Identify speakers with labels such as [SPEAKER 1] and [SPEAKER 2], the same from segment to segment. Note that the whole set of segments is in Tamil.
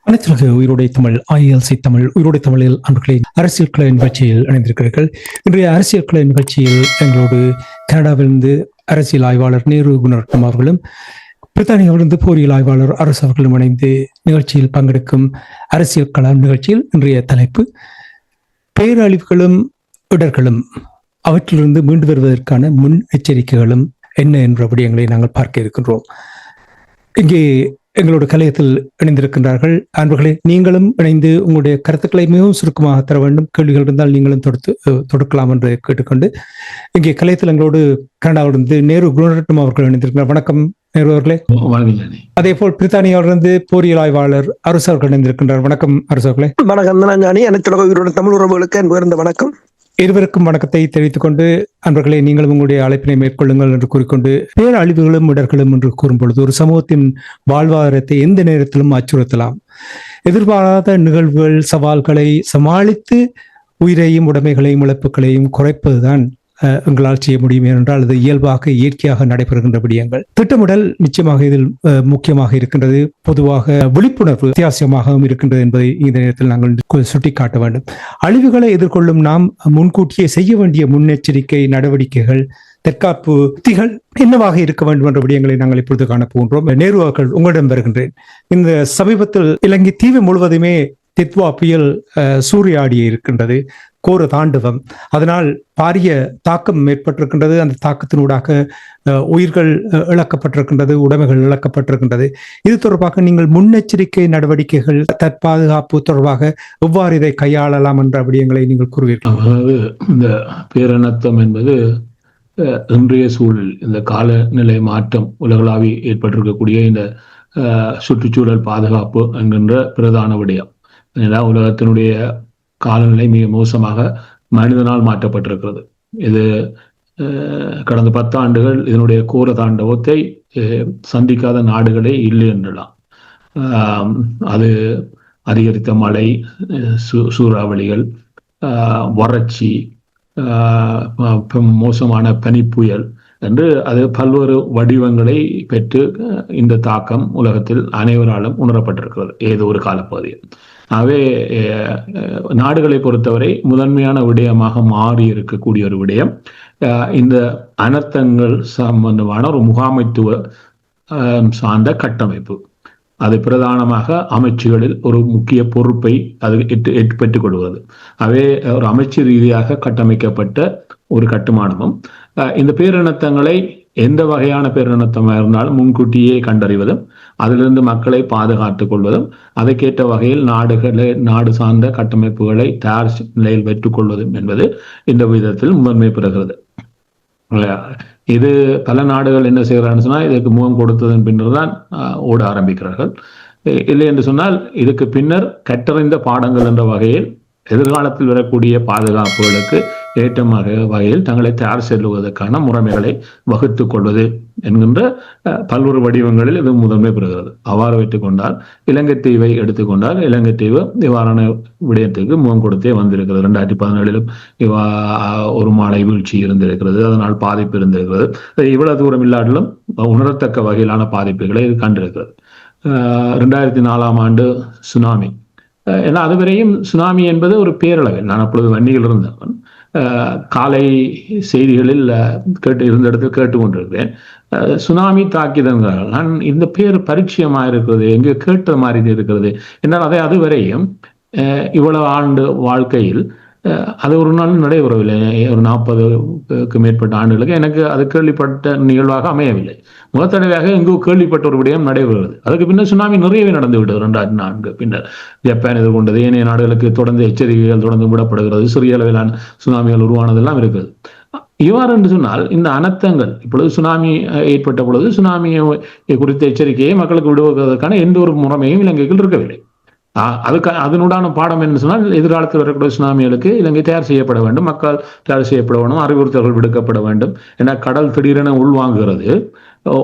[SPEAKER 1] அனைத்துலக உயிரோடை தமிழ் IELTS தமிழ் உயிரோடை தமிழில் அன்பர்களின் அரசியல் கலை நிகழ்ச்சியில் இணைந்திருக்கிறீர்கள். இன்றைய அரசியல் கலை நிகழ்ச்சியில் எங்களோடு கனடாவிலிருந்து அரசியல் ஆய்வாளர் நேரு குணரட்னம் அவர்களும் பிரித்தானியாவிலிருந்து போரியல் ஆய்வாளர் அரசு அவர்களும் இணைந்து நிகழ்ச்சியில் பங்கெடுக்கும் அரசியல் கலாம் நிகழ்ச்சியில் இன்றைய தலைப்பு பேரழிவுகளும் இடர்களும் அவற்றிலிருந்து மீண்டு வருவதற்கான முன் எச்சரிக்கைகளும் என்ன என்ற விடயங்களை நாங்கள் பார்க்க இருக்கின்றோம். இங்கே எங்களோட கலையத்தில் இணைந்திருக்கின்றார்கள். அன்பர்களே, நீங்களும் இணைந்து உங்களுடைய கருத்துக்களை மிகவும் சுருக்கமாக தர வேண்டும். கேள்விகள் இருந்தால் நீங்களும் தொடுக்கலாம் என்று கேட்டுக்கொண்டு இங்கே கலையத்தில் எங்களோடு கனடாவிலிருந்து நேரு குணரட்னம் அவர்கள் இணைந்திருக்கிறார். வணக்கம் நேரு அவர்களே. அதே போல் பிரித்தானியாவிலிருந்து போரியல் ஆய்வாளர் அரசு அவர்கள் இணைந்திருக்கின்றார். வணக்கம் அரசு அவர்களே.
[SPEAKER 2] வணக்கம் அனைத்து தமிழ் உறவுகளுக்கு அன்பு வணக்கம்.
[SPEAKER 1] இருவருக்கும் வணக்கத்தை தெரிவித்துக் கொண்டு, அன்பர்களே, நீங்களும் உங்களுடைய அழைப்பினை மேற்கொள்ளுங்கள் என்று கூறிக்கொண்டு, பேரழிவுகளும் இடர்களும் என்று கூறும் பொழுது ஒரு சமூகத்தின் வாழ்வாதாரத்தை எந்த நேரத்திலும் அச்சுறுத்தலாம். எதிர்பாராத நிகழ்வுகள், சவால்களை சமாளித்து உயிரையும் உடைமைகளையும் இழப்புகளையும் குறைப்பதுதான் எங்களால் செய்ய முடியும். என்றால் அது இயல்பாக இயற்கையாக நடைபெறுகின்ற விடயங்கள். திட்டமிடல் நிச்சயமாக இதில் முக்கியமாக இருக்கின்றது. பொதுவாக விழிப்புணர்வு வித்தியாசமாகவும் இருக்கின்றது என்பதை இந்த நேரத்தில் நாங்கள் சுட்டிக்காட்ட வேண்டும். அழிவுகளை எதிர்கொள்ளும் நாம் முன்கூட்டியே செய்ய வேண்டிய முன்னெச்சரிக்கை நடவடிக்கைகள், தற்காப்பு உத்திகள் என்னவாக இருக்க வேண்டும் என்ற விடயங்களை நாங்கள் இப்பொழுது காணப்போகின்றோம். நேரு அவர்கள், உங்களிடம் வருகின்றேன். இந்த சமீபத்தில் இலங்கை தீவு முழுவதுமே தித்வா புயல் சூறையாடி இருக்கின்றது. கோர தாண்டவம். அதனால் பாரிய தாக்கம் ஏற்பட்டிருக்கின்றது. அந்த தாக்கத்தினூடாக உயிர்கள் இழக்கப்பட்டிருக்கின்றது, உடைமைகள் இழக்கப்பட்டிருக்கின்றது. இது தொடர்பாக நீங்கள் முன்னெச்சரிக்கை நடவடிக்கைகள், தற்பாதுகாப்பு தொடர்பாக எவ்வாறு இதை கையாளலாம் என்ற விடயங்களை நீங்கள் கூறுவீர்கள்.
[SPEAKER 3] அதாவது இந்த பேரினத்தம் என்பது இன்றைய சூழல், இந்த காலநிலை மாற்றம், உலகளாவி ஏற்பட்டிருக்கக்கூடிய இந்த சுற்றுச்சூழல் பாதுகாப்பு என்கின்ற பிரதான விடயம். உலகத்தினுடைய காலநிலை மிக மோசமாக மனிதனால் மாற்றப்பட்டிருக்கிறது. இது கடந்த 10 ஆண்டுகள் இதனுடைய கோர தாண்டவத்தை சந்திக்காத நாடுகளே இல்லை என்றலாம். அது அதிகரித்த மழை, சூறாவளிகள், வறட்சி, மோசமான பனிப்புயல் என்று அது பல்வேறு வடிவங்களை பெற்று இந்த தாக்கம் உலகத்தில் அனைவராலும் உணரப்பட்டிருக்கிறது ஏதோ ஒரு காலப்பகுதியில். ஆகவே நாடுகளை பொறுத்தவரை முதன்மையான விடயமாக மாறி இருக்கக்கூடிய ஒரு விடயம் இந்த அனர்த்தங்கள் சம்பந்தமான ஒரு முகாமைத்துவ சார்ந்த கட்டமைப்பு. அது பிரதானமாக அமைச்சுகளில் ஒரு முக்கிய பொறுப்பை அது பெற்றுக் கொள்வது. அவே ஒரு அமைச்சு ரீதியாக கட்டமைக்கப்பட்ட ஒரு கட்டுமானமும் இந்த பேரினத்தங்களை எந்த வகையான பேரினத்தமாக இருந்தாலும் முன்கூட்டியே கண்டறிவதும், அதிலிருந்து மக்களை பாதுகாத்துக் கொள்வதும், அதற்கேற்ற வகையில் நாடு சார்ந்த கட்டமைப்புகளை தயார் நிலையில் பெற்றுக் கொள்வதும் என்பது இந்த விதத்தில் முதன்மை பெறுகிறது. இது பல நாடுகள் என்ன செய்கிறான்னு சொன்னால், இதற்கு முகம் கொடுத்ததன் பின்னர் தான் ஓட ஆரம்பிக்கிறார்கள். இல்லை என்று சொன்னால் இதுக்கு பின்னர் கற்றறிந்த பாடங்கள் என்ற வகையில் எதிர்காலத்தில் வரக்கூடிய பாதுகாப்புகளுக்கு ஏற்ற வகையில் தங்களை தயார் செல்வதற்கான முறைமைகளை வகுத்துக் கொள்வது என்கின்ற பல்வேறு வடிவங்களில் இது முதன்மை பெறுகிறது. அவ்வாறு வைத்துக் கொண்டால், இலங்கை தீவை எடுத்துக்கொண்டால், இலங்கை தீவு இவ்வாறான விடயத்துக்கு முகம் கொடுத்தே வந்திருக்கிறது. 2017 ஒரு மழை வீழ்ச்சி இருந்திருக்கிறது, அதனால் பாதிப்பு இருந்திருக்கிறது. இவ்வளவு தூரம் இல்லாட்டிலும் உணரத்தக்க வகையிலான பாதிப்புகளை இது கண்டிருக்கிறது. 2004ஆம் ஆண்டு சுனாமி. ஏன்னா அதுவரையும் சுனாமி என்பது ஒரு பேரளவில், நான் அப்பொழுது வன்னியில் இருந்தவன், காலை செய்திகளில் இருந்த இடத்தில் கேட்டுக்கொண்டிருக்கிறேன். சுனாமி தாக்கிதங்கள், நான் இந்த பேர் பரிச்சயமாக இருக்கிறது, எங்கேயோ கேட்ட மாதிரி இருக்கிறது. என்னால் அதுவரையும் இவ்வளவு ஆண்டு வாழ்க்கையில் அது ஒரு நாள் நடைபெறவில்லை. ஒரு 40க்கு மேற்பட்ட ஆண்டுகளுக்கு எனக்கு அது கேள்விப்பட்ட நிகழ்வாக அமையவில்லை. முதற்தடவையாக எங்கோ கேள்விப்பட்ட ஒரு விடயம் நடைபெறுகிறது. அதுக்கு பின்னர் சுனாமி நிறையவே நடந்து விட்டது. 2004 பின்னர் ஜப்பான் எதிர்கொண்டது, ஏனைய நாடுகளுக்கு தொடர்ந்து எச்சரிக்கைகள் தொடர்ந்து விடப்படுகிறது, சிறிய அளவிலான சுனாமிகள் உருவானதெல்லாம் இருக்கிறது. இவ்வாறு என்று சொன்னால், இந்த அனர்த்தங்கள் இப்பொழுது சுனாமி ஏற்பட்ட பொழுது சுனாமியை குறித்த எச்சரிக்கையை மக்களுக்கு விடுவதற்கான எந்த ஒரு முறைமையும் இலங்கையில் இருக்கவில்லை. அதனுடான பாடம் என்ன சொன்னால், எதிர்காலத்தில் வரக்கூடிய சுனாமிகளுக்கு இலங்கை தயார் செய்யப்பட வேண்டும், மக்கள் தயார் செய்யப்பட வேண்டும், அறிவுறுத்தல்கள் விடுக்கப்பட வேண்டும். ஏன்னா கடல் திடீரென உள்வாங்குகிறது.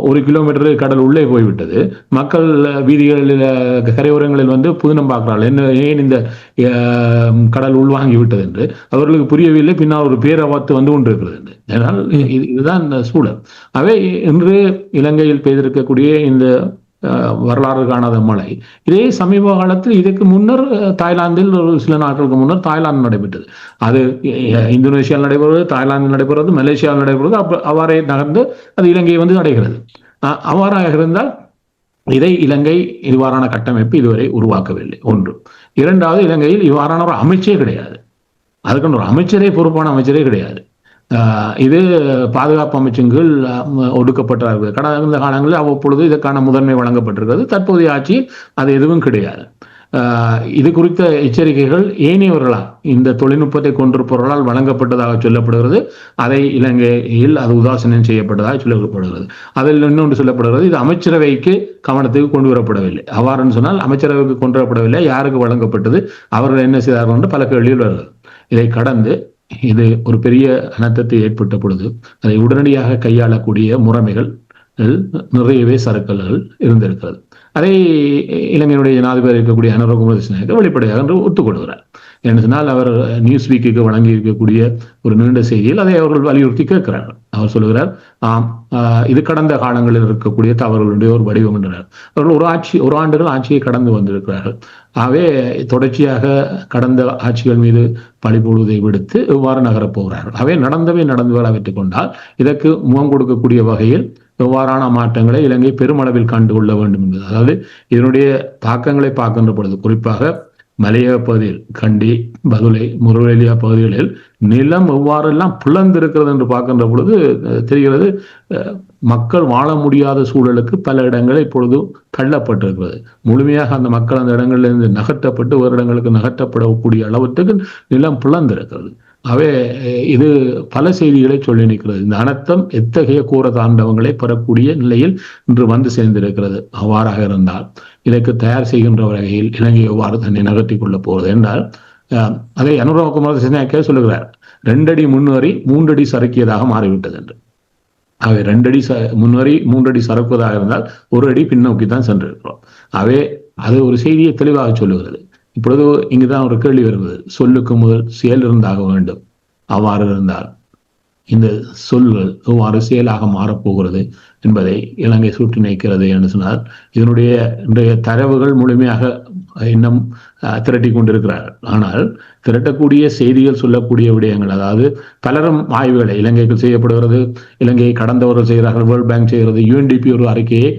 [SPEAKER 3] 1 கிலோமீட்டர் கடல் உள்ளே போய்விட்டது. மக்கள் வீதிகளில் கரையோரங்களில் வந்து புதினம் பார்க்கிறார்கள், ஏன் இந்த கடல் உள்வாங்கி விட்டது என்று அவர்களுக்கு புரியவில்லை. பின்னால் ஒரு பேராபத்து வந்து கொண்டிருக்கிறது என்று. அதனால் இதுதான் இந்த சூழல். அவை இன்று இலங்கையில் பெய்திருக்கக்கூடிய இந்த வரலாறு காணாத மழை. இதே சமீப காலத்தில் இதுக்கு முன்னர் தாய்லாந்தில் ஒரு சில நாட்களுக்கு முன்னர் தாய்லாந்து நடைபெற்றது. அது இந்தோனேஷியாவில் நடைபெறுவது, தாய்லாந்தில் நடைபெறுவது, மலேசியாவில் நடைபெறுவது, அவ்வாறே நகர்ந்து அது இலங்கையை வந்து அடைகிறது. அவ்வாறாக இருந்தால் இதை இலங்கை இவ்வாறான கட்டமைப்பு இதுவரை உருவாக்கவில்லை. ஒன்று. இரண்டாவது, இலங்கையில் இவ்வாறான ஒரு அமைச்சே கிடையாது. அதுக்கு ஒரு அமைச்சரே, பொறுப்பான அமைச்சரே கிடையாது. இது பாதுகாப்பு அமைச்சின் கீழ் ஒடுக்கப்பட்டார்கள். கடந்த காலங்களில் அவ்வப்பொழுது இதற்கான முதன்மை வழங்கப்பட்டிருக்கிறது. தற்போதைய ஆட்சியில் அது எதுவும் கிடையாது. இது குறித்த எச்சரிக்கைகள் ஏனையவர்களால், இந்த தொழில்நுட்பத்தை கொண்டிருப்பவர்களால் வழங்கப்பட்டதாக சொல்லப்படுகிறது. அதை இலங்கையில் அது உதாசீனம் செய்யப்பட்டதாக சொல்லப்படுகிறது. அதில் இன்னொன்று சொல்லப்படுகிறது, இது அமைச்சரவைக்கு கவனத்துக்கு கொண்டு வரப்படவில்லை. அவ்வாறுன்னு சொன்னால் அமைச்சரவைக்கு கொண்டு வரப்படவில்லை, யாருக்கு வழங்கப்பட்டது, அவர்கள் என்ன செய்தார்கள் என்று பல கேள்விகள் வருகிறது. இதை கடந்து இது ஒரு பெரிய அனர்த்தத்தை ஏற்பட்ட பொழுது அதை உடனடியாக கையாளக்கூடிய முறைமைகள் நிறையவே சரக்கல்கள் இருந்திருக்கிறது. அதை இலங்கையினுடைய ஜனாதிபதி இருக்கக்கூடிய அனுர குமார திஸ்நாயக்க வெளிப்படையாக என்று ஒத்துக்கொள்கிறார். என்று சொன்னால் அவர் நியூஸ் வீக்குக்கு வழங்கி இருக்கக்கூடிய ஒரு நீண்ட செய்தியில் அதை அவர்கள் வலியுறுத்தி கேட்கிறார்கள். அவர் சொல்லுகிறார், இது கடந்த காலங்களில் இருக்கக்கூடிய தவறுகளுடைய ஒரு வடிவம் என்றார். அவர்கள் ஒரு ஆண்டுகள் ஆட்சியை கடந்து வந்திருக்கிறார்கள். ஆகவே தொடர்ச்சியாக கடந்த ஆட்சிகள் மீது பழி போடுவதை விடுத்து எவ்வாறு நகரப் போகிறார்கள். அவை நடந்து வைத்துக் கொண்டால் இதற்கு முகம் கொடுக்கக்கூடிய வகையில் எவ்வாறான மாற்றங்களை இலங்கை பெருமளவில் கண்டு கொள்ள வேண்டும் என்பது. அதாவது இதனுடைய தாக்கங்களை பார்க்கின்ற பொழுது குறிப்பாக மலையக பகுதியில், கண்டி, பதுளை, முருகேலியா பகுதிகளில் நிலம் எவ்வாறெல்லாம் பிளந்திருக்கிறது என்று பார்க்கின்ற பொழுது தெரிகிறது, மக்கள் வாழ முடியாத சூழலுக்கு பல இடங்களில் இப்பொழுது தள்ளப்பட்டிருக்கிறது. முழுமையாக அந்த மக்கள் அந்த இடங்களிலிருந்து நகர்த்தப்பட்டு வேறு இடங்களுக்கு நகர்த்தப்படக்கூடிய அளவுக்கு நிலம் பிளந்திருக்கிறது. அவை இது பல செய்திகளை சொல்லி நிற்கிறது. இந்த அனர்த்தம் எத்தகைய கூர தாண்டவங்களை பெறக்கூடிய நிலையில் இன்று வந்து சேர்ந்திருக்கிறது. அவ்வாறாக இருந்தால் இதற்கு தயார் செய்கின்ற வகையில் இலங்கை எவ்வாறு தன்னை நகர்த்திக் கொள்ளப் போகிறது என்றால், அதை அனுர குமார திஸ்நாயக்க சொல்லுகிறார், 2 அடி முன்னேறி 3 அடி சறுக்கியதாக மாறிவிட்டது என்று. அவை 2 அடி முன்னேறி 3 அடி சறுக்குவதாக இருந்தால் 1 அடி பின்னோக்கி தான் சென்றிருக்கிறோம். அவை அது ஒரு செய்தியை தெளிவாக சொல்லுகிறது. இப்பொழுது இங்குதான் ஒரு கேள்வி வருவது, சொல்லுக்கு முதல் செயல் இருந்தாக வேண்டும். அவ்வாறு இருந்தால் இந்த சொல்கள் எவ்வாறு செயலாக மாறப்போகிறது என்பதை இலங்கை சுற்றி நிற்கிறது என்று சொன்னால், இதனுடைய இன்றைய தரவுகள் முழுமையாக இன்னும் திரட்டி கொண்டிருக்கிறார்கள். ஆனால் திரட்டக்கூடிய செய்திகள் சொல்லக்கூடிய விடயங்கள், அதாவது பலரும் ஆய்வுகளை இலங்கைக்கு செய்யப்படுகிறது, இலங்கையை கடந்தவர்கள் செய்கிறார்கள், வேர்ல்ட் பேங்க் செய்கிறது, UNDP ஒரு அறிக்கையை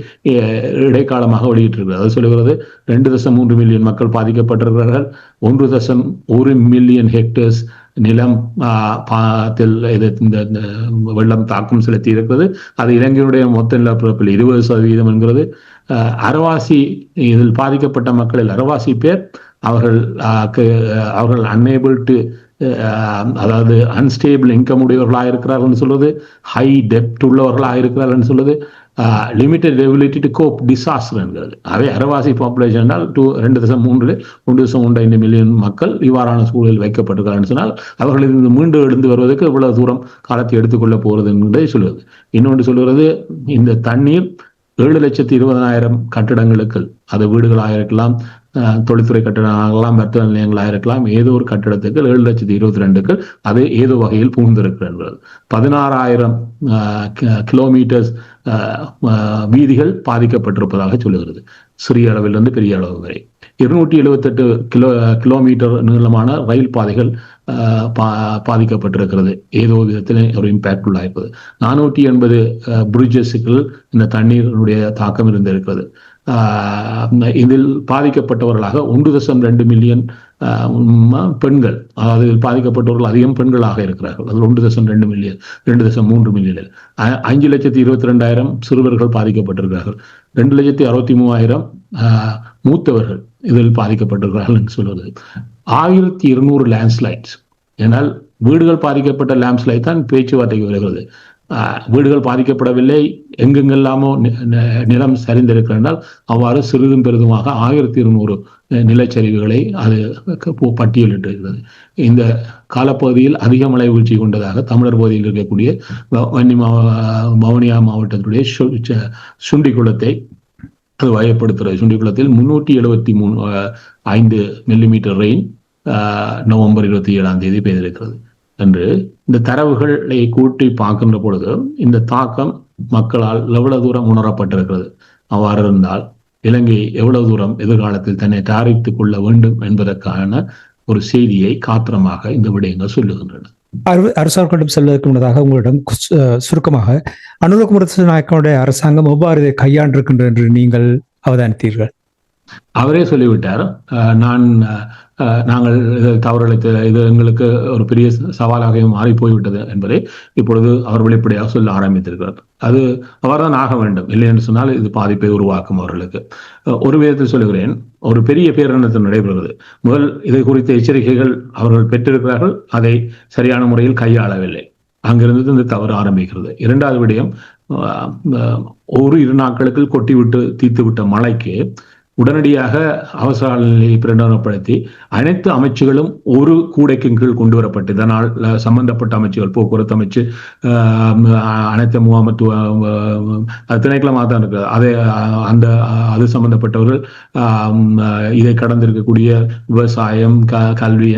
[SPEAKER 3] இடைக்காலமாக வெளியிட்டிருக்கிறது. அது சொல்லுகிறது 2.3 மில்லியன் மக்கள் பாதிக்கப்பட்டிருக்கிறார்கள், 1.1 மில்லியன் ஹெக்டேர்ஸ் நிலம் இந்த வெள்ளம் தாக்கம் செலுத்தி இருக்கிறது. அது இலங்கையுடைய மொத்த நிலப்பரப்பில் 20% என்கிறது. அரவாசி, இதில் பாதிக்கப்பட்ட மக்களில் அரவாசி பேர் அவர்கள் அன்ஏபிள் டு, அதாவது அன்ஸ்டேபிள் இன்கம் உடையவர்களாக இருக்கிறார்கள் சொல்வது, ஹை டெப்ட் உள்ளவர்களாக இருக்கிறார்கள் சொல்வது, limited ability to cope disaster என்கிறது. அவை அரவாசி பாப்புலேஷன் என்றால் 1.3 மில்லியன் மக்கள் இவ்வாறான சூழலில் வைக்கப்பட்டிருக்கிறார்கள் சொன்னால் அவர்கள் இருந்து மீண்டு எழுந்து வருவதற்கு இவ்வளவு தூரம் காலத்தை எடுத்துக்கொள்ள போகிறது என்பதை சொல்லுவது. இன்னொன்று சொல்லுகிறது, இந்த தண்ணீர் 7,20,000 கட்டிடங்களுக்கு, அது வீடுகளாக இருக்கலாம், தொழில்துறை கட்டிடங்களாகலாம், வர்த்தக நிலையங்களாக இருக்கலாம், ஏதோ ஒரு கட்டிடத்துக்கு 7,22,000 அது ஏதோ வகையில் பூந்திருக்கிறது. 16,000 கிலோமீட்டர்ஸ் வீதிகள் பாதிக்கப்பட்டிருப்பதாக சொல்லுகிறது, சிறிய அளவிலிருந்து பெரிய அளவு வரை. 278 கிலோமீட்டர் நீளமான ரயில் பாதைகள் பாதிக்கப்பட்டிருக்கிறது, ஏதோ விதத்தில் ஒரு இம்பாக்ட் உள்ளாயிருப்பது. 480 பிரிட்ஜஸுக்கு இந்த தண்ணீருடைய தாக்கம் இருந்திருக்கிறது. இதில் பாதிக்கப்பட்டவர்களாக 1.2 மில்லியன் பெண்கள், அதாவது பாதிக்கப்பட்டவர்கள் அதிகம் பெண்களாக இருக்கிறார்கள். அதில் 1.2 மில்லியன், 2.3 மில்லியன், 5,22,000 சிறுவர்கள் பாதிக்கப்பட்டிருக்கிறார்கள், 2,63,000 மூத்தவர்கள் இதில் பாதிக்கப்பட்டிருக்கிறார்கள் என்று சொல்வது. 1,200 லேண்ட்ஸ்லைட்ஸ். ஏனால் வீடுகள் பாதிக்கப்பட்ட லேண்ட்ஸ்லைட் தான் பேச்சுவார்த்தைக்கு வருகிறது. வீடுகள் பாதிக்கப்படவில்லை, எங்கெங்கெல்லாமோ நிலம் சரிந்திருக்கிறால் அவ்வாறு சிறிதும் பெரிதுமாக 1,200 நிலச்சரிவுகளை அது பட்டியலிட்டிருக்கிறது. இந்த காலப்பகுதியில் அதிக மழை வீழ்ச்சி கொண்டதாக தமிழர் பகுதியில் இருக்கக்கூடிய வவுனியா மாவட்டத்துடைய சுண்டிக்குளத்தை அது வகைப்படுத்துகிறது. சுண்டிக்குளத்தில் 373.5 மில்லிமீட்டர் ரெயின் நவம்பர் 27 பெய்திருக்கிறது என்று இந்த தரவுகளை கூட்டி பார்க்கின்ற பொழுது இந்த தாக்கம் மக்களால் எவ்வளவு தூரம் உணரப்பட்டிருக்கிறது. அவ்வாறு இருந்தால் இலங்கை எவ்வளவு தூரம் எதிர்காலத்தில் தன்னை தயாரித்துக் கொள்ள வேண்டும் என்பதற்கான ஒரு செய்தியை காத்திரமாக இந்த விடயங்கள் சொல்லுகின்றன.
[SPEAKER 1] அரசாங்கம் செல்வதற்கு முன்னதாக உங்களிடம் சுருக்கமாக அனுரகுமார திசாநாயக்கனுடைய அரசாங்கம் எவ்வாறு இதை கையாண்டிருக்கின்றது என்று நீங்கள் அவதானித்தீர்கள்?
[SPEAKER 3] அவரே சொல்லிவிட்டார், நாங்கள் தவறளித்த இது எங்களுக்கு ஒரு பெரிய சவாலாக மாறி போய்விட்டது என்பதை இப்பொழுது அவர் வெளிப்படையாக சொல்ல ஆரம்பித்திருக்கிறார். அது அவர்தான் ஆக வேண்டும், இல்லை என்று சொன்னால் இது பாதிப்பை உருவாக்கும் அவர்களுக்கு. ஒரு விதத்தில் சொல்லுகிறேன், ஒரு பெரிய பேரணத்தில் நடைபெறுகிறது. முதல் இதை குறித்த எச்சரிக்கைகள் அவர்கள் பெற்றிருக்கிறார்கள், அதை சரியான முறையில் கையாளவில்லை. அங்கிருந்து இந்த தவறு ஆரம்பிக்கிறது. இரண்டாவது விடயம், ஒரு 2 நாட்களுக்கு கொட்டிவிட்டு தீர்த்துவிட்ட மழைக்கு உடனடியாக அவசர நிலையை பிரகடனப்படுத்தி அனைத்து அமைச்சுகளும் ஒரு கூடைக்கு கீழ் கொண்டு வரப்பட்டு, இதனால் சம்பந்தப்பட்ட அமைச்சுகள், போக்குவரத்து அமைச்சு, அனைத்து முகாமத்துவ திணைக்களமாக தான் இருக்கு, அது சம்பந்தப்பட்டவர்கள், இதை கடந்திருக்கக்கூடிய விவசாயம், கல்வி,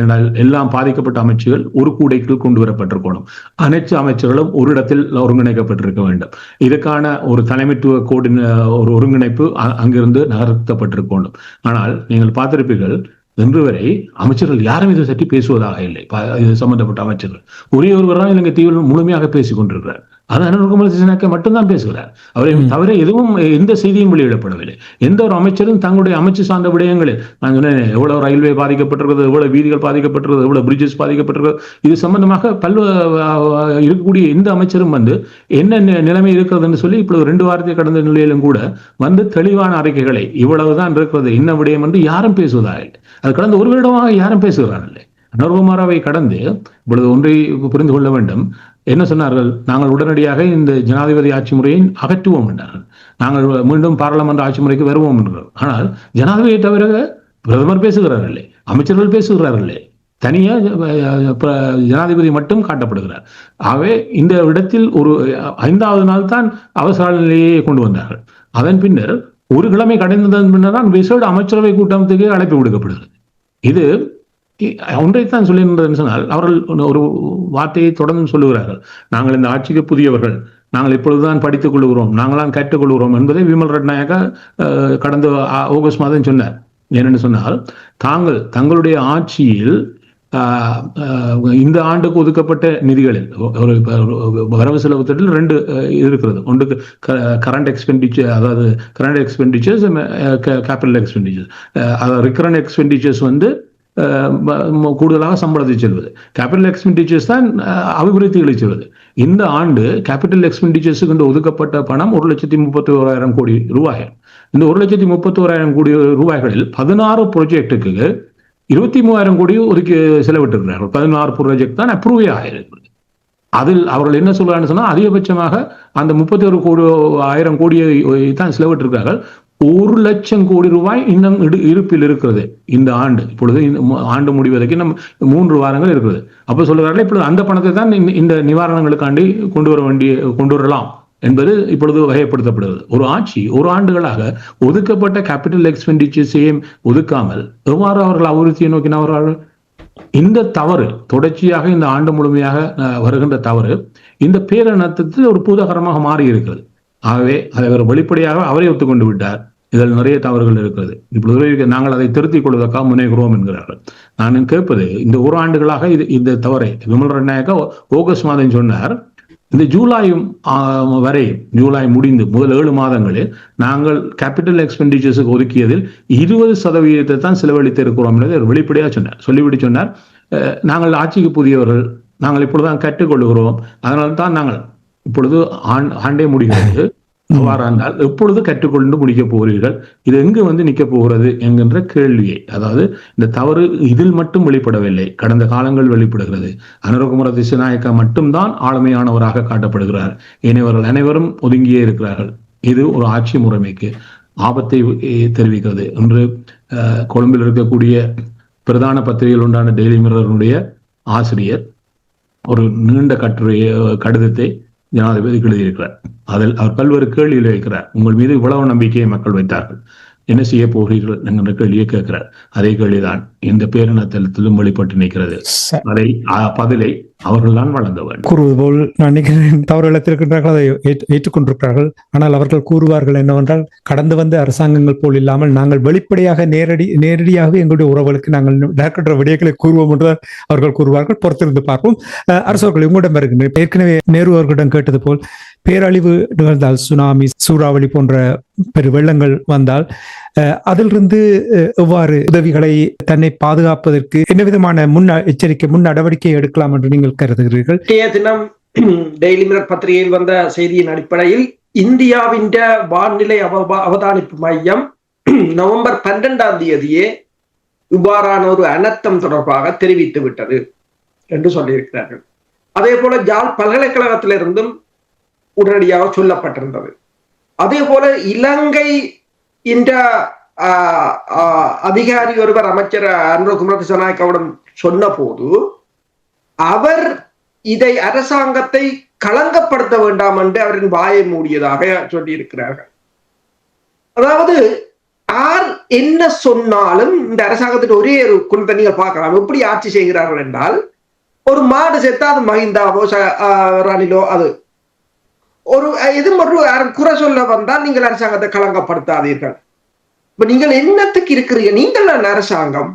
[SPEAKER 3] எல்லாம் பாதிக்கப்பட்ட அமைச்சுகள் ஒரு கூடைக்குள் கொண்டு வரப்பட்டிருக்கணும். அனைத்து அமைச்சர்களும் ஒரு இடத்தில் ஒருங்கிணைக்கப்பட்டிருக்க வேண்டும். இதற்கான ஒரு தலைமைத்துவ ஒரு ஒருங்கிணைப்பு அங்கிருந்து நகர்த்தப்பட்டிருக்கணும். ஆனால் நீங்கள் பார்த்திருப்பீர்கள், இன்று வரை அமைச்சர்கள் யாரும் இதை பற்றி பேசுவதாக இல்லை. இது சம்பந்தப்பட்ட அமைச்சர்கள் ஒரே ஒருவர் தான் இலங்கை தீவில் முழுமையாக பேசிக் கொண்டிருக்கிறார். அது அனுரகுமார திசாநாயக்க மட்டும்தான் பேசுகிறார். அவரை தவிர எதுவும் எந்த செய்தியும் வெளியிடப்படவில்லை. எந்த ஒரு அமைச்சரும் தங்களுடைய அமைச்சு சார்ந்த விடயங்களில், நான் சொன்னேன், எவ்வளவு ரயில்வே பாதிக்கப்பட்டிருக்கிறது, எவ்வளவு வீதிகள் பாதிக்கப்பட்டிருக்கிறது, எவ்வளவு பிரிட்ஜஸ் பாதிக்கப்பட்டிருக்கிறது, இது சம்பந்தமாக இருக்கக்கூடிய எந்த அமைச்சரும் என்ன நிலைமை இருக்கிறதுன்னு சொல்லி இப்பொழுது 2 வாரத்தை கடந்த நிலையிலும் கூட தெளிவான அறிக்கைகளை, இவ்வளவுதான் இருக்கிறது, என்ன விடயம் என்று யாரும் பேசுவதாக இல்லை. அது கடந்த ஒரு வருடமாக யாரும் பேசுகிறார்கள். அனுரகுமாராவை கடந்து இப்பொழுது ஒன்றை புரிந்து கொள்ள வேண்டும். என்ன சொன்னார்கள்? நாங்கள் உடனடியாக இந்த ஜனாதிபதி ஆட்சி முறையை அகற்றுவோம் என்றார்கள். நாங்கள் மீண்டும் பாராளுமன்ற ஆட்சி முறைக்கு வருவோம் என்றார்கள். ஆனால் ஜனாதிபதியை தவிர பிரதமர் பேசுகிறார்களே, அமைச்சர்கள் பேசுகிறார்களே, தனியா ஜனாதிபதி மட்டும் காட்டப்படுகிறார். ஆகவே இந்த இடத்தில் ஒரு 5வது நாள் தான் அவசர நிலையை கொண்டு வந்தார்கள். அதன் பின்னர் ஒரு கிழமை கடந்ததன் பின்னர் தான் விசேட அமைச்சரவை கூட்டத்துக்கு அழைப்பு விடுக்கப்படுகிறது. இது ஒன்றைத்தான் சொல்லுகின்றதுன்னு சொன்னால், அவர்கள் ஒரு வார்த்தையை தொடர்ந்து சொல்லுகிறார்கள், நாங்கள் இந்த ஆட்சிக்கு புதியவர்கள், நாங்கள் இப்பொழுதுதான் படித்துக் கொள்கிறோம், நாங்களாம் கற்றுக்கொள்கிறோம் என்பதை விமல் ரட்நாயக்கா கடந்த ஆகஸ்ட் மாதம் சொன்னார். ஏனென்று சொன்னால், தங்களுடைய ஆட்சியில் இந்த ஆண்டுக்கு ஒதுக்கப்பட்ட நிதிகளில் ஒரு வரவு செலவு திட்டத்தில் 2 இருக்கிறது. ஒன்றுக்கு கரண்ட் எக்ஸ்பெண்டிச்சர், அதாவது கரண்ட் எக்ஸ்பெண்டிச்சர்ஸ், கேபிட்டல் எக்ஸ்பெண்டிச்சர்ஸ். அதாவது ரிகரண்ட் எக்ஸ்பெண்டிச்சர்ஸ் கூடுதலாக சம்பளத்தை செல்வது, கேபிட்டல் எக்ஸ்பெண்டிச்சர்ஸ் தான் அபிவிருத்திகளை செல்வது. இந்த ஆண்டு கேபிட்டல் எக்ஸ்பெண்டிச்சர்ஸுக்கு ஒதுக்கப்பட்ட பணம் 1,31,000 கோடி ரூபாய். இந்த 1,31,000 கோடி ரூபாய்களில் 16 ப்ராஜெக்டுக்கு 23,000 கோடி ஒதுக்கி செலவிட்டிருக்கிறார்கள். 16 ப்ராஜெக்ட் தான் அப்ரூவே ஆகிருக்கிறது. அதில் அவர்கள் என்ன சொல்றாங்கன்னு சொன்னா, அதிகபட்சமாக அந்த 31,000 கோடியை தான் செலவிட்டிருக்கிறார்கள். 1,00,000 கோடி ரூபாய் இன்னும் இருப்பில் இருக்கிறது. இந்த ஆண்டு இப்பொழுது ஆண்டு முடிவதற்கு இன்னும் 3 வாரங்கள் இருக்கிறது. அப்ப சொல்லுகிறார்கள், இப்பொழுது அந்த பணத்தை தான் இந்த நிவாரணங்களுக்காண்டி கொண்டு வரலாம் என்பது இப்பொழுது வகைப்படுத்தப்படுகிறது. ஒரு ஆட்சி ஒரு ஆண்டுகளாக ஒதுக்கப்பட்ட கேபிட்டல் எக்ஸ்பெண்டிச்சர்ஸையும் ஒதுக்காமல் எவ்வாறு அவர்கள் அபிவிருத்தியை நோக்கினவர்கள்? இந்த தவறு தொடர்ச்சியாக இந்த ஆண்டு முழுமையாக வருகின்ற தவறு இந்த பேரணத்துக்கு ஒரு பூதகரமாக மாறி இருக்கிறது. ஆகவே அதை அவர் வெளிப்படையாக அவரே ஒத்துக்கொண்டு விட்டார், இதில் நிறைய தவறுகள் இருக்கிறது, இப்பொழுது நாங்கள் அதை திருத்திக் கொள்வதற்காக முன்னேறுகிறோம் என்கிறார்கள். நான் கேட்பது, இந்த 1 ஆண்டுகளாக இந்த தவறை விமல் ரட்நாயக்கா ஆகஸ்ட் மாதம் சொன்னார். இந்த ஜூலை முடிந்து முதல் 7 மாதங்களில் நாங்கள் கேபிட்டல் எக்ஸ்பெண்டிச்சர்ஸுக்கு ஒதுக்கியதில் 20% தான் செலவழித்து இருக்கிறோம் என்பதை அவர் வெளிப்படையாக சொன்னார். சொல்லிவிட்டு சொன்னார், நாங்கள் ஆட்சிக்கு புதியவர்கள், நாங்கள் இப்பொழுதுதான் கற்றுக்கொள்கிறோம், அதனால தான் நாங்கள் இப்பொழுது ஆண்டே முடிகிறது, அவ்வாறானால் எப்பொழுது கற்றுக்கொண்டு முடிக்க போகிறீர்கள், இது எங்கு நிற்க போகிறது என்கின்ற கேள்வியை, அதாவது இந்த தவறு இதில் மட்டும் வெளிப்படவில்லை, கடந்த காலங்கள் வெளிப்படுகிறது. அனுரகுமார திசாநாயக்கா மட்டும்தான் ஆளுமையானவராக காட்டப்படுகிறார், இவர்கள் அனைவரும் ஒதுங்கியே இருக்கிறார்கள். இது ஒரு ஆட்சி முறைமைக்கு ஆபத்தை தெரிவிக்கிறது. இன்று கொழும்பில் இருக்கக்கூடிய பிரதான பத்திரிகையில் உண்டான டெய்லி மிரருடைய ஆசிரியர் ஒரு நீண்ட கடிதத்தை ஜனாதிபதிக்கு எழுதியிருக்கிறார். அதில் அவர் பல்வேறு கேள்விகளை வைக்கிறார். உங்கள் மீது இவ்வளவு நம்பிக்கையை மக்கள் வைத்தார்கள், என்ன செய்ய போகிறீர்கள் என்கிற கேள்வியை கேட்கிறார். அதே கேள்விதான் இந்த பேரினத்திலும் வெளிப்பட்டு நிற்கிறது. அதை பதிலை அவர்கள் தான் வழங்க வேண்டும்.
[SPEAKER 1] கூறுவது போல் நான் நினைக்கிறேன், தவறு இழத்திருக்கின்றார்கள், அதை ஏற்றுக்கொண்டிருக்கிறார்கள். ஆனால் அவர்கள் கூறுவார்கள் என்னவென்றால், கடந்து வந்த அரசாங்கங்கள் போல் இல்லாமல் நாங்கள் வெளிப்படையாக நேரடியாக எங்களுடைய உறவுகளுக்கு நாங்கள் நடக்கின்ற விடயங்களை கூறுவோம் என்று அவர்கள் கூறுவார்கள். பொறுத்திருந்து பார்ப்போம். அரசர்கள் உங்களிடம் வருகின்றனர். ஏற்கனவே நேரு அவர்களிடம் கேட்டது போல், பேரழிவு நிகழ்ந்தால், சுனாமி, சூறாவளி போன்ற பெரு வெள்ளங்கள் வந்தால் அதிலிருந்து எவ்வாறு உதவிகளை தன்னை பாதுகாப்பதற்கு என்ன விதமான முன் நடவடிக்கை எடுக்கலாம் என்று நீங்கள் கருதுகிறீர்கள்?
[SPEAKER 4] தினம் டெய்லி மிரர் பத்திரிகையில் வந்த செய்தியின் அடிப்படையில் இந்தியாவின் வானிலை அவதானிப்பு மையம் நவம்பர் 12 இவ்வாறான ஒரு அனர்த்தம் தொடர்பாக தெரிவித்து விட்டது என்று சொல்லியிருக்கிறார்கள். அதே போல ஜாழ் பல்கலைக்கழகத்திலிருந்தும் உடனடியாக சொல்லப்பட்டிருந்தது. அதே போல இலங்கை இந்த அதிகாரி ஒருவர் அமைச்சர் அனுரகுமார திசாநாயக்கவிடம் சொன்ன போது அவர் இதை அரசாங்கத்தை களங்கப்படுத்த வேண்டாம் என்று அவரின் வாயை மூடியதாக சொல்லியிருக்கிறார்கள். அதாவது யார் என்ன சொன்னாலும் இந்த அரசாங்கத்தின் ஒரே ஒரு குணத்தை நீங்கள் பார்க்கலாம். எப்படி ஆட்சி செய்கிறார்கள் என்றால், ஒரு மாடு செத்தா அது மஹிந்தாவோ ரணிலோ அது ஒரு குறை சொல்ல வந்தால் நீங்கள் அரசாங்கத்தை களங்கப்படுத்தாதீர்கள். இப்ப நீங்கள் என்னத்துக்கு இருக்கிறீங்க? நீங்கள் அரசாங்கம்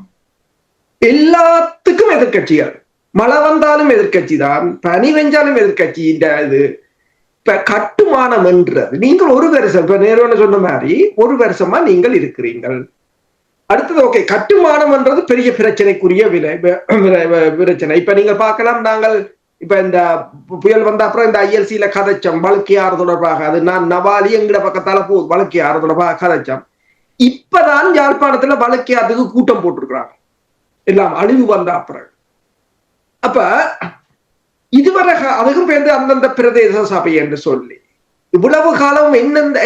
[SPEAKER 4] எல்லாத்துக்கும் எதிர்கட்சிகள். மழை வந்தாலும் எதிர்கட்சி தான், பனி வெஞ்சாலும் எதிர்கட்சி. இது இப்ப கட்டுமானம் என்றது நீங்கள் ஒரு வருஷம், இப்ப நேரு சொன்ன மாதிரி ஒரு வருஷமா நீங்கள் இருக்கிறீர்கள். அடுத்தது ஓகே, கட்டுமானம் என்றது பெரிய பிரச்சனைக்குரிய பிரச்சனை. இப்ப நீங்க பார்க்கலாம், நாங்கள் இப்ப இந்த புயல் வந்த அப்புறம் இந்த ILC கதைச்சம் வழக்கியாறு தொடர்பாக, அது நான் நவாலி எங்கட பக்கத்தால வழக்கியாறு தொடர்பாக கதைச்சம். இப்பதான் யாழ்ப்பாணத்துல வழக்கியாத்துக்கு கூட்டம் போட்டிருக்கிறாங்க எல்லாம் அழிவு வந்த அப்புறம். அப்ப இதுவரை அதுக்கும் பேருந்து அந்தந்த பிரதேச சபை என்று சொல்லி இவ்வளவு காலம்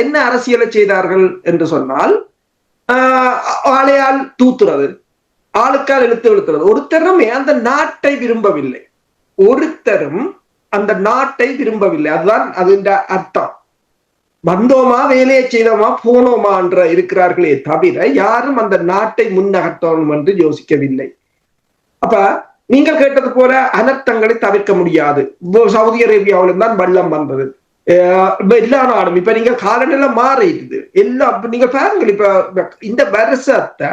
[SPEAKER 4] என்ன அரசியலை செய்தார்கள் என்று சொன்னால், ஆளையால் தூத்துறது, ஆளுக்கால் இழுத்துறது. ஒருத்தரும் அந்த நாட்டை விரும்பவில்லை. அதுதான் அதுன்ற அர்த்தம். வந்தோமா, வேலையை செய்தோமா, போனோமா என்ற இருக்கிறார்களே தவிர யாரும் அந்த நாட்டை முன்னகர்த்தணும் என்று யோசிக்கவில்லை. அப்ப நீங்கள் கேட்டது போல அனர்த்தங்களை தவிர்க்க முடியாது. சவுதி அரேபியாவிலும் தான் வெள்ளம் வந்தது. எல்லா நாடும் இப்ப நீங்க காலநிலை மாறிடுது எல்லாம். நீங்க பாருங்கள், இப்ப இந்த வருஷத்தை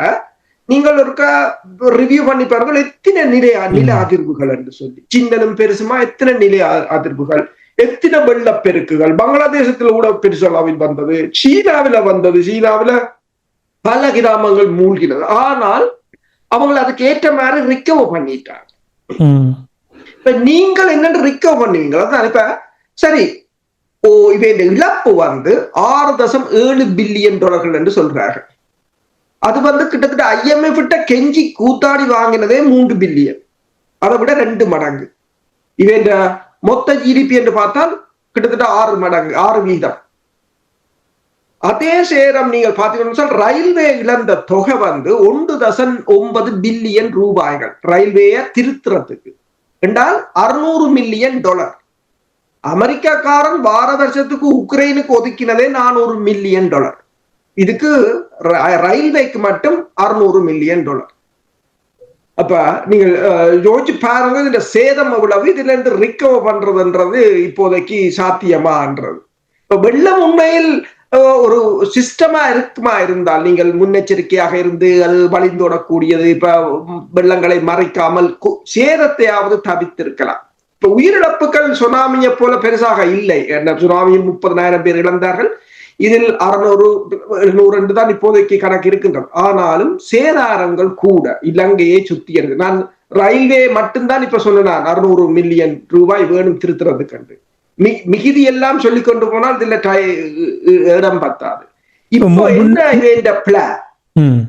[SPEAKER 4] நீங்கள் ஒருக்கா ரிவ்யூ பண்ணி பாருங்கள், எத்தனை நில அதிர்வுகள் என்று சொல்லி, சின்னதும் பெருசுமா எத்தனை நில அதிர்வுகள், எத்தனை வெள்ளப்பெருக்குகள். பங்களாதேசத்துல கூட பெருசளவில் வந்தது, சீனாவில வந்தது, சீனாவில பல கிராமங்கள் மூழ்கினது. ஆனால் அவங்க அதுக்கு ஏற்ற மாதிரி ரிக்கவர் பண்ணிட்டாங்க. இப்ப நீங்கள் என்னன்னு ரிக்கவர் பண்ணுவீங்களா? இப்ப சரி, இவ இந்த இழப்பு 6.7 பில்லியன் டாலர்கள் என்று சொல்றார்கள். அது கிட்டத்தட்ட IMF கிட்ட கெஞ்சி கூத்தாடி வாங்கினதே 3 பில்லியன், அதை விட 2 மடங்கு. இவன் மொத்த GDP என்று பார்த்தால் கிட்டத்தட்ட 6 மடங்கு, 6%. அதே சேரம் நீங்கள் பார்த்தீங்கன்னா ரயில்வே இழந்த தொகை 1.9 பில்லியன் ரூபாய்கள். ரயில்வேயை திருத்துறதுக்கு என்றால் 600 மில்லியன் டாலர். அமெரிக்காக்காரன் வார வருஷத்துக்கு உக்ரைனுக்கு ஒதுக்கினதே 400 மில்லியன் டாலர். இதுக்கு ரயில்வேக்கு மட்டும் 600 மில்லியன் டாலர். அப்ப நீங்கள் யோசிச்சு பாருங்க, இந்த சேதம் எவ்வளவு, இதுல இருந்து ரிக்கவர் பண்றதுன்றது இப்போதைக்கு சாத்தியமான்றது. இப்ப வெள்ளம் உண்மையில் ஒரு சிஸ்டமா இருந்தால் நீங்கள் முன்னெச்சரிக்கையாக இருந்து அது வழிந்தோடக்கூடியது, இப்ப வெள்ளங்களை மறைக்காமல் சேதத்தையாவது தவிர்த்திருக்கலாம். இப்ப உயிரிழப்புகள் சுனாமியை போல பெருசாக இல்லை. சுனாமியில் 30,000 பேர் இழந்தார்கள். இதில் 600-700 தான் இப்போதைக்கு கணக்கு இருக்கின்றது. ஆனாலும் சேதாரங்கள் கூட இலங்கையை சுத்தி இருக்கு. நான் ரயில்வே மட்டும்தான் இப்ப சொன்னேன், 600 மில்லியன் ரூபாய் வேணும் திருத்துறதுக்கு கண்டு. மிகுதி எல்லாம் சொல்லிக் கொண்டு போனால் இதுல இடம் பத்தாது. இப்போ என்ன பிளான்?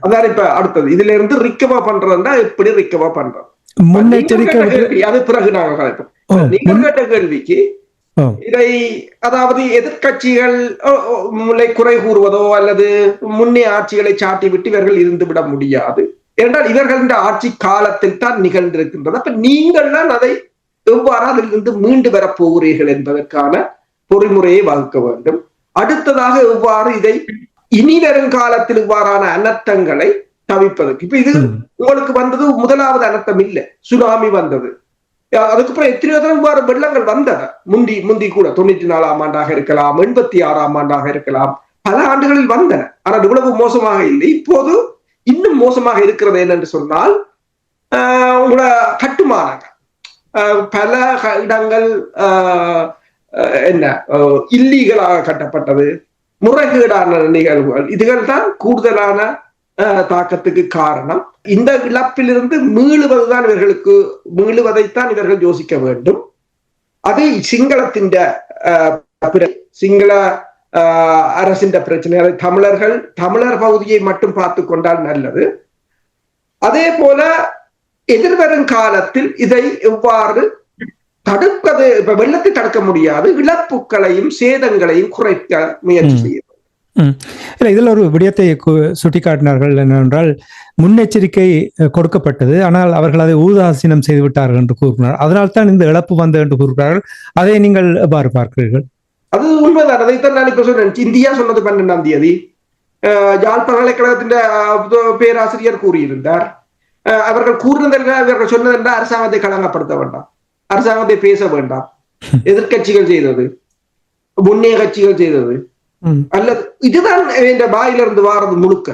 [SPEAKER 4] அதான் இப்ப அடுத்தது இதுல இருந்து ரிக்கவர் பண்றதுன்னா எப்படி ரிக்கவர் பண்றது, முன்னெச்சரிக்கை. அது பிறகு நாங்க கலைப்போம். நீங்கள் கேட்ட கேள்விக்கு இதை, அதாவது எதிர்கட்சிகள் குறை கூறுவதோ அல்லது முன்னே ஆட்சிகளை சாட்டி விட்டு இவர்கள் இருந்து விட முடியாது. என்றால் இவர்கள் ஆட்சி காலத்தில் தான் நிகழ்ந்திருக்கின்றது. அப்ப நீங்கள் தான் அதை எவ்வாறு அதிலிருந்து மீண்டு வரப் போகிறீர்கள் என்பதற்கான பொறிமுறையை வகுக்க வேண்டும். அடுத்ததாக எவ்வாறு இதை இனி வருங்காலத்தில் இவ்வாறான அனர்த்தங்களை தவிப்பதற்கு. இப்ப இது உங்களுக்கு வந்தது முதலாவது அனர்த்தம் இல்லை, சுனாமி வந்தது. அதுக்கப்புறம் எத்தனையோ தரம் வேற வெள்ளங்கள் வந்தன. முந்தி கூட 94ஆம் ஆண்டாக இருக்கலாம், 86ஆம் ஆண்டாக இருக்கலாம், பல ஆண்டுகளில் வந்தன. ஆனால் இவ்வளவு மோசமாக இல்லை. இப்போது இன்னும் மோசமாக இருக்கிறது என்னென்று சொன்னால், உங்களோட கட்டுமானங்கள் பல இடங்கள் என்ன இல்லீகலாக கட்டப்பட்டது, முறைகேடான நிகழ்வுகள், இதுகள் தான் கூடுதலான தாக்கத்துக்கு காரணம். இந்த இழப்பிலிருந்து மீளுவதைத்தான் இவர்கள் யோசிக்க வேண்டும். அது சிங்களத்தின் சிங்கள அரசின் பிரச்சனை. தமிழர் பகுதியை மட்டும் பார்த்து கொண்டால் நல்லது. அதே போல எதிர்வரும் காலத்தில் இதை எவ்வாறு தடுப்பது? இப்ப வெள்ளத்தை தடுக்க முடியாது, இழப்புகளையும் சேதங்களையும் குறைக்க முயற்சி செய்ய.
[SPEAKER 1] இதில் ஒரு விடயத்தை சுட்டிக்காட்டினார்கள் என்னவென்றால், முன்னெச்சரிக்கை கொடுக்கப்பட்டது, ஆனால் அவர்கள் அதை ஊதாசீனம் செய்து விட்டார்கள் என்று கூறினார். அதனால்தான் இந்த இழப்பு வந்தது என்று கூறுகிறார்கள். அதை நீங்கள் எவ்வாறு பார்க்கிறீர்கள்?
[SPEAKER 4] அது உண்மைதான். அதைத்தான் நான் இப்ப சொல்றேன். இந்தியா சொன்னது 12ஆம் தேதி யாழ் பல்கலைக்கழகத்தின் பேராசிரியர் கூறியிருந்தார். அவர்கள் கூறினதெல்லாம் இவர்கள் சொன்னதென்றால் அரசாங்கத்தை களங்கப்படுத்த வேண்டாம், அரசாங்கத்தை பேச வேண்டாம், எதிர்கட்சிகள் செய்தது, முன்னைய கட்சிகள் செய்தது அல்லது இதுதான் இந்த வாயிலிருந்து வாரது முழுக்க.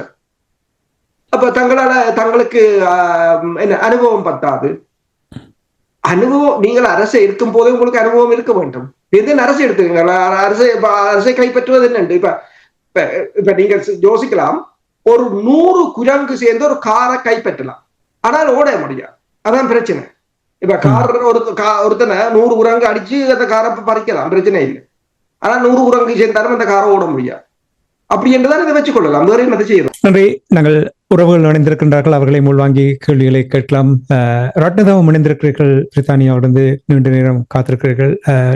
[SPEAKER 4] அப்ப தங்களுக்கு என்ன அனுபவம் பத்தாது. அனுபவம் நீங்கள் அரசை இருக்கும் போதே உங்களுக்கு அனுபவம் இருக்க வேண்டும். எந்த அரசை எடுத்துக்கீங்க, அரசை கைப்பற்றுவது என்னண்டு? இப்ப நீங்க யோசிக்கலாம், ஒரு 100 குரங்கு சேர்ந்து ஒரு காரை கைப்பற்றலாம், ஆனால் ஓட முடியாது. அதான் பிரச்சனை. இப்ப கார் ஒருத்தனை 100 குரங்கு அடிச்சு அந்த காரை பறிக்கலாம், பிரச்சனை இல்லை. ஆனா 100 குரங்கு சேர்ந்தாலும் அந்த காரை ஓட முடியாது. அப்படி என்றுதான் இதை வச்சுக் கொள்ளலாம். வேற என்ன செய்யணும்? நன்றி.
[SPEAKER 1] நாங்கள் உறவுகள் இணைந்திருக்கின்றார்கள், அவர்களை முள்வாங்கி கேள்விகளை கேட்கலாம். ரத்னதாவும் இணைந்திருக்கிறீர்கள், பிரித்தானியாவிலிருந்து நீண்ட நேரம் காத்திருக்கிறீர்கள்.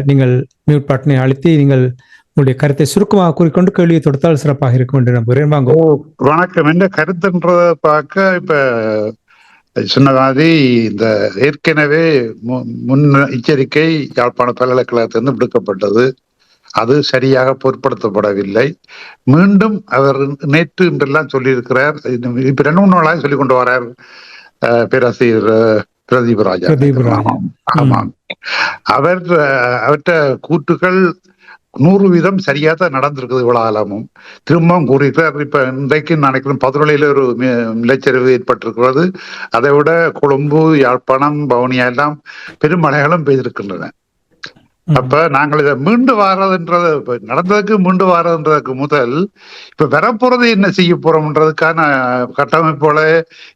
[SPEAKER 1] நீங்கள் மியூட் பட்டனை அழுத்தி நீங்கள் உங்களுடைய கருத்தை சுருக்கமாக கூறிக்கொண்டு கேள்வியை தொடுத்தால் சிறப்பாக இருக்கும் என்று நம்புகிறேன். வாங்க.
[SPEAKER 5] வணக்கம். என்ன கருத்துன்றத பார்க்க இப்ப சொன்ன மாதிரி இந்த ஏற்கனவே முன் எச்சரிக்கை யாழ்ப்பாண பல்கலைக்கழகத்திலிருந்து விடுக்கப்பட்டது. அது சரியாக பொருட்படுத்தப்படவில்லை. மீண்டும் அவர் நேற்று என்றெல்லாம் சொல்லியிருக்கிறார். இப்ப 2-3 நாளாக சொல்லிக் கொண்டு வரார் பேராசிரியர் பிரதீப் ராஜா. ஆமாம், அவற்ற கூற்றுகள் 100% சரியா தான் நடந்திருக்குது. இவ்வளவு காலமும் திரும்பவும் கூறியிருக்கிறார். இப்ப இன்றைக்கு நினைக்கிறேன் 11 ஒரு நிலச்சரிவு ஏற்பட்டிருக்கிறது. அதை விட கொழும்பு, யாழ்ப்பாணம், வவுனியா எல்லாம் பெருமழைகளும் பெய்திருக்கின்றன. அப்ப நாங்கள் இதை மீண்டு வாரதுன்றது, நடந்ததுக்கு மீண்டு வாரதுன்றதுக்கு முதல் இப்ப வரப்போறது என்ன செய்ய போறோம்ன்றதுக்கான கட்டமைப்போல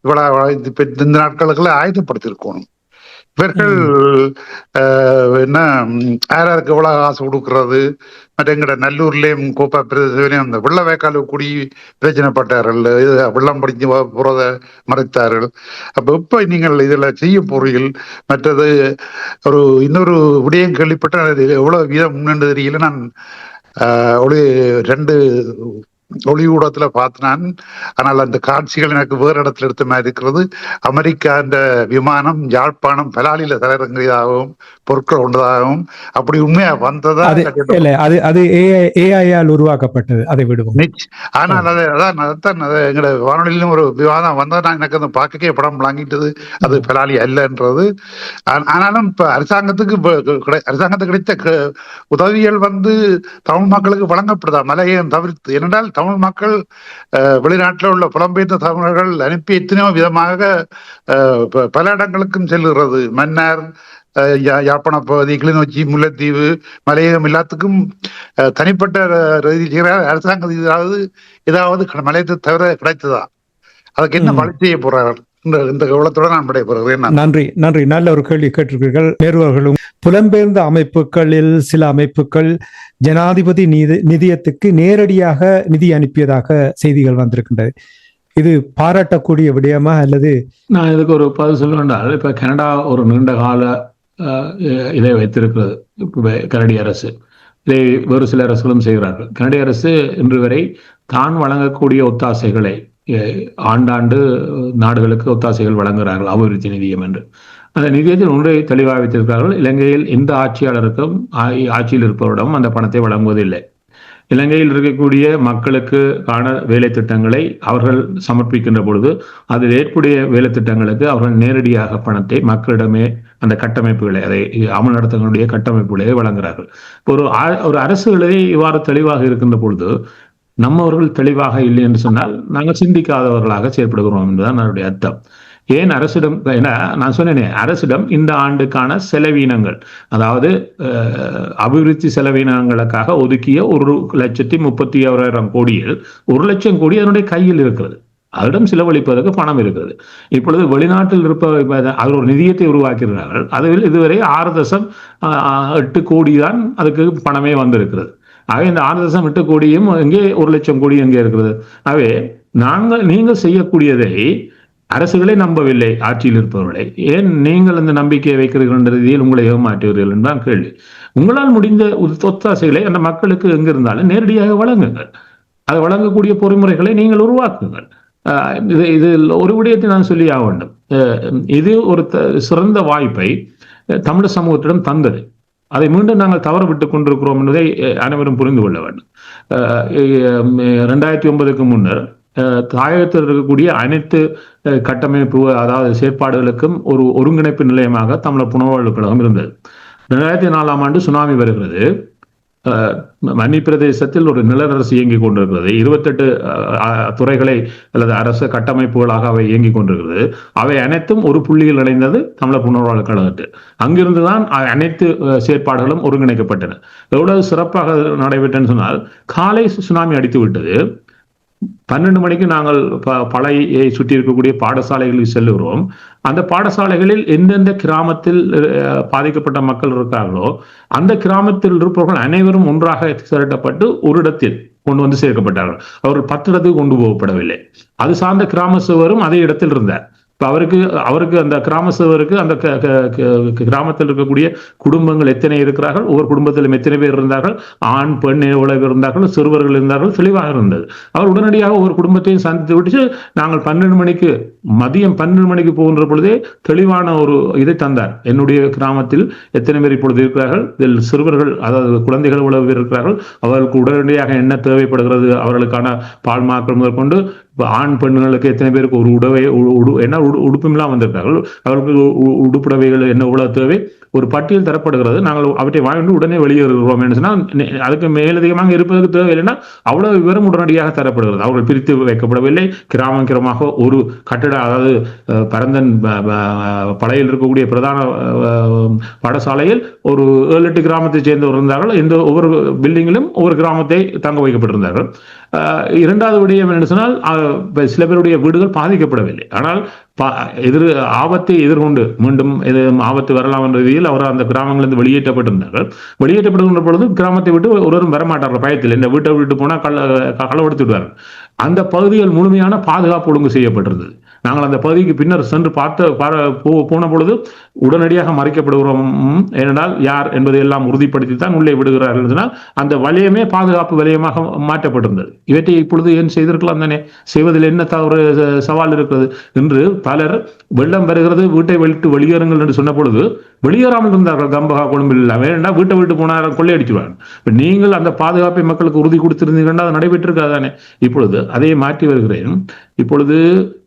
[SPEAKER 5] இவ்வளவு இந்த நாட்களுக்குள்ள ஆயுதப்படுத்திருக்கணும். இவர்கள் என்ன யாராருக்கு எவ்வளவு காசு கொடுக்கறது, மற்ற எங்கட நல்லூர்லயும் கோப்பா பிரதேசம் அந்த வெள்ள வேக்கால கூடி பிரச்சனைப்பட்டார்கள், வெள்ளம் படிஞ்சு போறத மறைத்தார்கள். அப்ப இப்ப நீங்கள் இதுல செய்ய போறீர்கள். மற்றது இன்னொரு விடயம் கேள்விப்பட்ட எவ்வளவு வீதம் முன்னெண்டு தெரியல. நான் ஒரு 2 ஒளியூடத்துல பார்த்தினான். ஆனால் அந்த காட்சிகள் எனக்கு வேறு இடத்துல எடுத்த மாதிரி இருக்கிறது. அமெரிக்கா அந்த விமானம் யாழ்ப்பாணம் பலாலியில தரையிறங்கியதாகவும் பொருட்கள் கொண்டதாகவும் அப்படி உண்மையா வந்ததா?
[SPEAKER 1] அது ஏஐயால் உருவாக்கப்பட்டது. அதை விடுவோம்.
[SPEAKER 5] ஆனால் அதான் எங்களோட வானொலியிலும் ஒரு விவாதம் வந்தா எனக்கு அந்த பார்க்கவே படம் விளங்கிட்டது. அது பலாலி அல்லன்றது. ஆனாலும் இப்ப அரசாங்கத்துக்கு கிடைத்த உதவிகள் தமிழ் மக்களுக்கு வழங்கப்படுதா மலையை தவிர்த்து? ஏனென்றால் தமிழ் மக்கள் வெளிநாட்டில் உள்ள புலம்பெயர்ந்த தமிழர்கள் அனுப்பி எத்தனையோ விதமாக பல இடங்களுக்கும் செல்லுகிறது. மன்னார், யாழ்ப்பாண பகுதி, கிளிநொச்சி, முல்லைத்தீவு, மலையகம் எல்லாத்துக்கும் தனிப்பட்ட அரசாங்கம் ஏதாவது மலையத்தை தவிர கிடைத்ததா? அதுக்கு என்ன வழி செய்ய போறார்கள்? இந்த கவலத்தோட நான் விடைபெறுகிறேன்.
[SPEAKER 1] நன்றி. நல்ல ஒரு கேள்வி கேட்டிருக்கிறீர்கள். நேர்வர்களும் புலம்பெயர்ந்த அமைப்புகளில் சில அமைப்புகள் ஜனாதிபதி நிதியத்துக்கு நேரடியாக நிதி அனுப்பியதாக செய்திகள் வந்திருக்கின்றது. இது பாராட்டக்கூடிய விடயமா அல்லது?
[SPEAKER 3] நான் இதுக்கு ஒரு பதில் சொல்ல வேண்டாம். இப்ப கனடா ஒரு நீண்ட கால இதை வைத்திருக்கிறது. கனடிய அரசு இதை வேறு சில அரசுகளும் செய்கிறார்கள். கனடிய அரசு இன்று வரை தான் வழங்கக்கூடிய ஒத்தாசைகளை ஆண்டாண்டு நாடுகளுக்கு ஒத்தாசைகள் வழங்குகிறார்கள், அபிவிருத்தி நிதியம் என்று. அந்த நிதியத்தில் ஒன்றை தெளிவாக வைத்திருக்கிறார்கள். இலங்கையில் எந்த ஆட்சியாளருக்கும் ஆட்சியில் இருப்பவரிடம் அந்த பணத்தை வழங்குவதில்லை. இலங்கையில் இருக்கக்கூடிய மக்களுக்கு ஆன வேலை திட்டங்களை அவர்கள் சமர்ப்பிக்கின்ற பொழுது அதில் ஏற்புடைய வேலை திட்டங்களுக்கு அவர்கள் நேரடியாக பணத்தை மக்களிடமே அந்த கட்டமைப்புகளை அதை அமல் நடத்தக்கூடிய கட்டமைப்புகளை வழங்குகிறார்கள். ஒரு அரசுகளே இவ்வாறு தெளிவாக இருக்கின்ற பொழுது நம்மவர்கள் தெளிவாக இல்லை என்று சொன்னால் நாங்கள் சிந்திக்காதவர்களாக செயல்படுகிறோம் என்பதுதான் அதனுடைய அர்த்தம். ஏன் அரசிடம், ஏன்னா நான் சொன்னேனே, அரசிடம் இந்த ஆண்டுக்கான செலவீனங்கள், அதாவது அபிவிருத்தி செலவீனங்களுக்காக ஒதுக்கிய 1,36,000 கோடியில் 1 லட்சம் கோடி அதனுடைய கையில் இருக்கிறது. அதனிடம் செலவழிப்பதற்கு பணம் இருக்கிறது. இப்பொழுது வெளிநாட்டில் அவர் ஒரு நிதியத்தை உருவாக்குகிறார்கள். அதில் இதுவரை 6.8 கோடி தான் அதுக்கு பணமே வந்திருக்கிறது. ஆகவே இந்த 6.8 கோடியும் எங்கே 1 லட்சம் கோடி எங்கே இருக்கிறது? ஆகவே நீங்கள் செய்யக்கூடியதை அரசுகளே நம்பவில்லை, ஆட்சியில் இருப்பவர்களை. ஏன் நீங்கள் அந்த நம்பிக்கையை வைக்கிறீர்கள் என்ற ரீதியில் உங்களை ஏமாற்றுவீர்கள் என்றான் கேள்வி. உங்களால் முடிந்த ஒத்தாசைகளை அந்த மக்களுக்கு எங்க இருந்தாலும் நேரடியாக வழங்குங்கள். அதை வழங்கக்கூடிய பொறிமுறைகளை நீங்கள் உருவாக்குங்கள். இது ஒரு விடயத்தை நான் சொல்லி ஆக வேண்டும். இது ஒரு சிறந்த வாய்ப்பை தமிழ் சமூகத்திடம் தந்தது. அதை மீண்டும் நாங்கள் தவற விட்டுக் கொண்டிருக்கிறோம் என்பதை அனைவரும் புரிந்து கொள்ள வேண்டும். 2009 முன்னர் தாயகத்தில் இருக்கக்கூடிய அனைத்து கட்டமைப்பு, அதாவது செயற்பாடுகளுக்கும் ஒரு ஒருங்கிணைப்பு நிலையமாக தமிழர் புனர்வாழ்வு கழகம் இருந்தது. 2004 சுனாமி வருகிறது. மன்னி பிரதேசத்தில் ஒரு நிலரசு இயங்கிக் கொண்டிருக்கிறது. 28 துறைகளை அல்லது அரசு கட்டமைப்புகளாக அவை இயங்கிக் கொண்டிருக்கிறது. அவை அனைத்தும் ஒரு புள்ளியில் இணைந்தது தமிழர் புனர்வாழ்வு கழகத்தில். அங்கிருந்துதான் அனைத்து செயற்பாடுகளும் ஒருங்கிணைக்கப்பட்டன. எவ்வளவு சிறப்பாக நடைபெற்றன்னு சொன்னால், காலை சுனாமி அடித்து விட்டது. 12 மணிக்கு நாங்கள் பழையை சுற்றி இருக்கக்கூடிய பாடசாலைகளில் செல்லுகிறோம். அந்த பாடசாலைகளில் எந்தெந்த கிராமத்தில் பாதிக்கப்பட்ட மக்கள் இருக்கார்களோ அந்த கிராமத்தில் இருப்பவர்கள் அனைவரும் ஒன்றாக திரட்டப்பட்டு ஒரு இடத்தில் கொண்டு வந்து சேர்க்கப்பட்டார்கள். அவர்கள் 10 இடத்துக்கு கொண்டு போகப்படவில்லை. அது சார்ந்த கிராம சேவரும் அதே இடத்தில் இருந்தார். இப்ப அவருக்கு அந்த கிராம சேவருக்கு அந்த கிராமத்தில் இருக்கக்கூடிய குடும்பங்கள் எத்தனை இருக்கிறார்கள், ஒவ்வொரு குடும்பத்திலும் எத்தனை பேர் இருந்தார்கள், ஆண் பெண் எவ்வளவு பேர் இருந்தார்கள், சிறுவர்கள் இருந்தார்கள், தெளிவாக இருந்தது. அவர் உடனடியாக ஒவ்வொரு குடும்பத்தையும் சந்தித்து விட்டு நாங்கள் 12 மணிக்கு மதியம் 12 மணிக்கு போகின்ற பொழுதே தெளிவான ஒரு இதை தந்தார். என்னுடைய கிராமத்தில் எத்தனை பேர் இப்பொழுது இருக்கிறார்கள், இதில் சிறுவர்கள் அதாவது குழந்தைகள் எவ்வளவு பேர் இருக்கிறார்கள், அவர்களுக்கு உடனடியாக என்ன தேவைப்படுகிறது, அவர்களுக்கான பால் மாக்கள் முதற்கொண்டு ஆண் பெண்களுக்கு எத்தனை பேருக்கு ஒரு உடுப்புமெல்லாம் வந்திருக்கார்கள், அவர்களுக்கு உடுப்புடவைகள் என்ன எவ்வளவு தேவை, ஒரு பட்டியல் தரப்படுகிறது. நாங்கள் அவற்றை வாங்கி உடனே வெளியேறுகிறோம் என்று சொன்னால் அதுக்கு மேலதிகமாக இருப்பதற்கு தேவையில்லைன்னா அவ்வளவு விவரம் உடனடியாக தரப்படுகிறது. அவர்கள் பிரித்து வைக்கப்படவில்லை. கிராமமாக ஒரு கட்டிட, அதாவது பரந்தன் பழையில் இருக்கக்கூடிய பிரதான பாடசாலையில் ஒரு 7-8 கிராமத்தை சேர்ந்தவர் இருந்தார்கள். இந்த ஒவ்வொரு பில்டிங்கிலும் ஒவ்வொரு கிராமத்தை தங்க வைக்கப்பட்டிருந்தார்கள். இரண்டாவது விடயம் என்று சொன்னால், சில பேருடைய வீடுகள் பாதிக்கப்படவில்லை. ஆனால் ஆபத்தை எதிர்கொண்டு மீண்டும் ஆபத்து வரலாம் என்ற ரீதியில் அவர் அந்த கிராமங்களிலிருந்து வெளியேற்றப்பட்டிருந்தார்கள். வெளியேற்றப்படுகின்ற பொழுது கிராமத்தை விட்டு ஒருவரும் வரமாட்டார்கள் பயத்தில். இந்த வீட்டை விட்டு போனால் களவெடுத்து விடுவார்கள். அந்த பகுதிகள் முழுமையான பாதுகாப்பு ஒழுங்கு செய்யப்பட்டிருந்தது. நாங்கள் அந்த பகுதிக்கு பின்னர் சென்று போன பொழுது உடனடியாக மறைக்கப்படுகிறோம். ஏனென்றால் யார் என்பதை எல்லாம் உறுதிப்படுத்தித்தான் உள்ளே விடுகிறார்கள் என்றால் அந்த வலயமே பாதுகாப்பு வலயமாக மாற்றப்பட்டிருந்தது. இவற்றை இப்பொழுது ஏன் செய்திருக்கலாம் தானே, செய்வதில் என்ன தவறு சவால் இருக்கிறது என்று பலர் வெள்ளம் வருகிறது வீட்டை விட்டு வெளியேறுங்கள் என்று சொன்ன பொழுது வெளியேறாமல் இருந்தார்கள். கம்பகா கொழும்பில் வேண்டாம், வீட்டை விட்டு போனார் கொள்ளையடிச்சுவாங்க. நீங்கள் அந்த பாதுகாப்பை மக்களுக்கு உறுதி கொடுத்திருந்தீங்கன்னா அது நடைபெற்றிருக்காதானே. இப்பொழுது அதை மாற்றி வருகிறேன். இப்பொழுது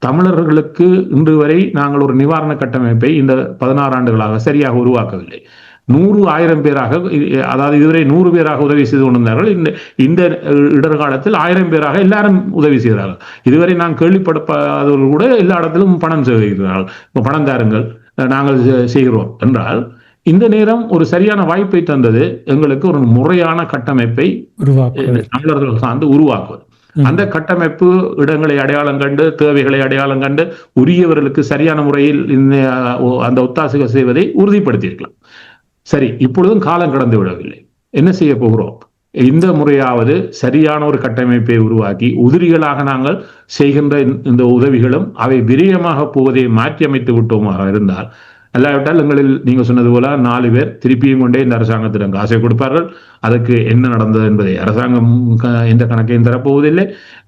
[SPEAKER 3] தமிழர்களுக்கு இன்று வரை நாங்கள் ஒரு நிவாரண கட்டமைப்பை இந்த 16 ஆண்டுகளாக சரியாக உருவாக்கவில்லை. 100,000 பேராக, அதாவது இதுவரை 100 பேராக உதவி செய்து கொண்டிருந்தார்கள். இந்த இடர்காலத்தில் 1000 பேராக எல்லாரும் உதவி செய்கிறார்கள். இதுவரை நான் கேள்விப்படாதவர்கள் கூட எல்லா இடத்திலும் பணம் சேகரிக்கிறார்கள். பணம் தாருங்கள், நாங்கள் செய்கிறோம் என்றால் இந்த நேரம் ஒரு சரியான வாய்ப்பை தந்தது எங்களுக்கு ஒரு முறையான கட்டமைப்பை தமிழர்கள் சார்ந்து உருவாக்குவது. அந்த கட்டமைப்பு இடங்களை அடையாளம் கண்டு, தேவைகளை அடையாளம் கண்டு, உரியவர்களுக்கு சரியான முறையில் அந்த ஒத்தாசைகள் செய்வதை உறுதிப்படுத்தியிருக்கலாம். சரி, இப்பொழுதும் காலம் கடந்து விடவில்லை. என்ன செய்ய போகிறோம்? இந்த முறையாவது சரியான ஒரு கட்டமைப்பை உருவாக்கி உதிரிகளாக நாங்கள் செய்கின்ற இந்த உதவிகளும் அவை விரயமாக போவதை மாற்றி அமைத்து விட்டோமாக இருந்தால், அல்லாவிட்டால் எங்களில் நீங்க சொன்னது போல 4 பேர் திருப்பியும் கொண்டே இந்த அரசாங்கத்திடம் காசை கொடுப்பார்கள். அதுக்கு என்ன நடந்தது என்பதை அரசாங்கம் எந்த கணக்கையும் தரப்போவதில்லை.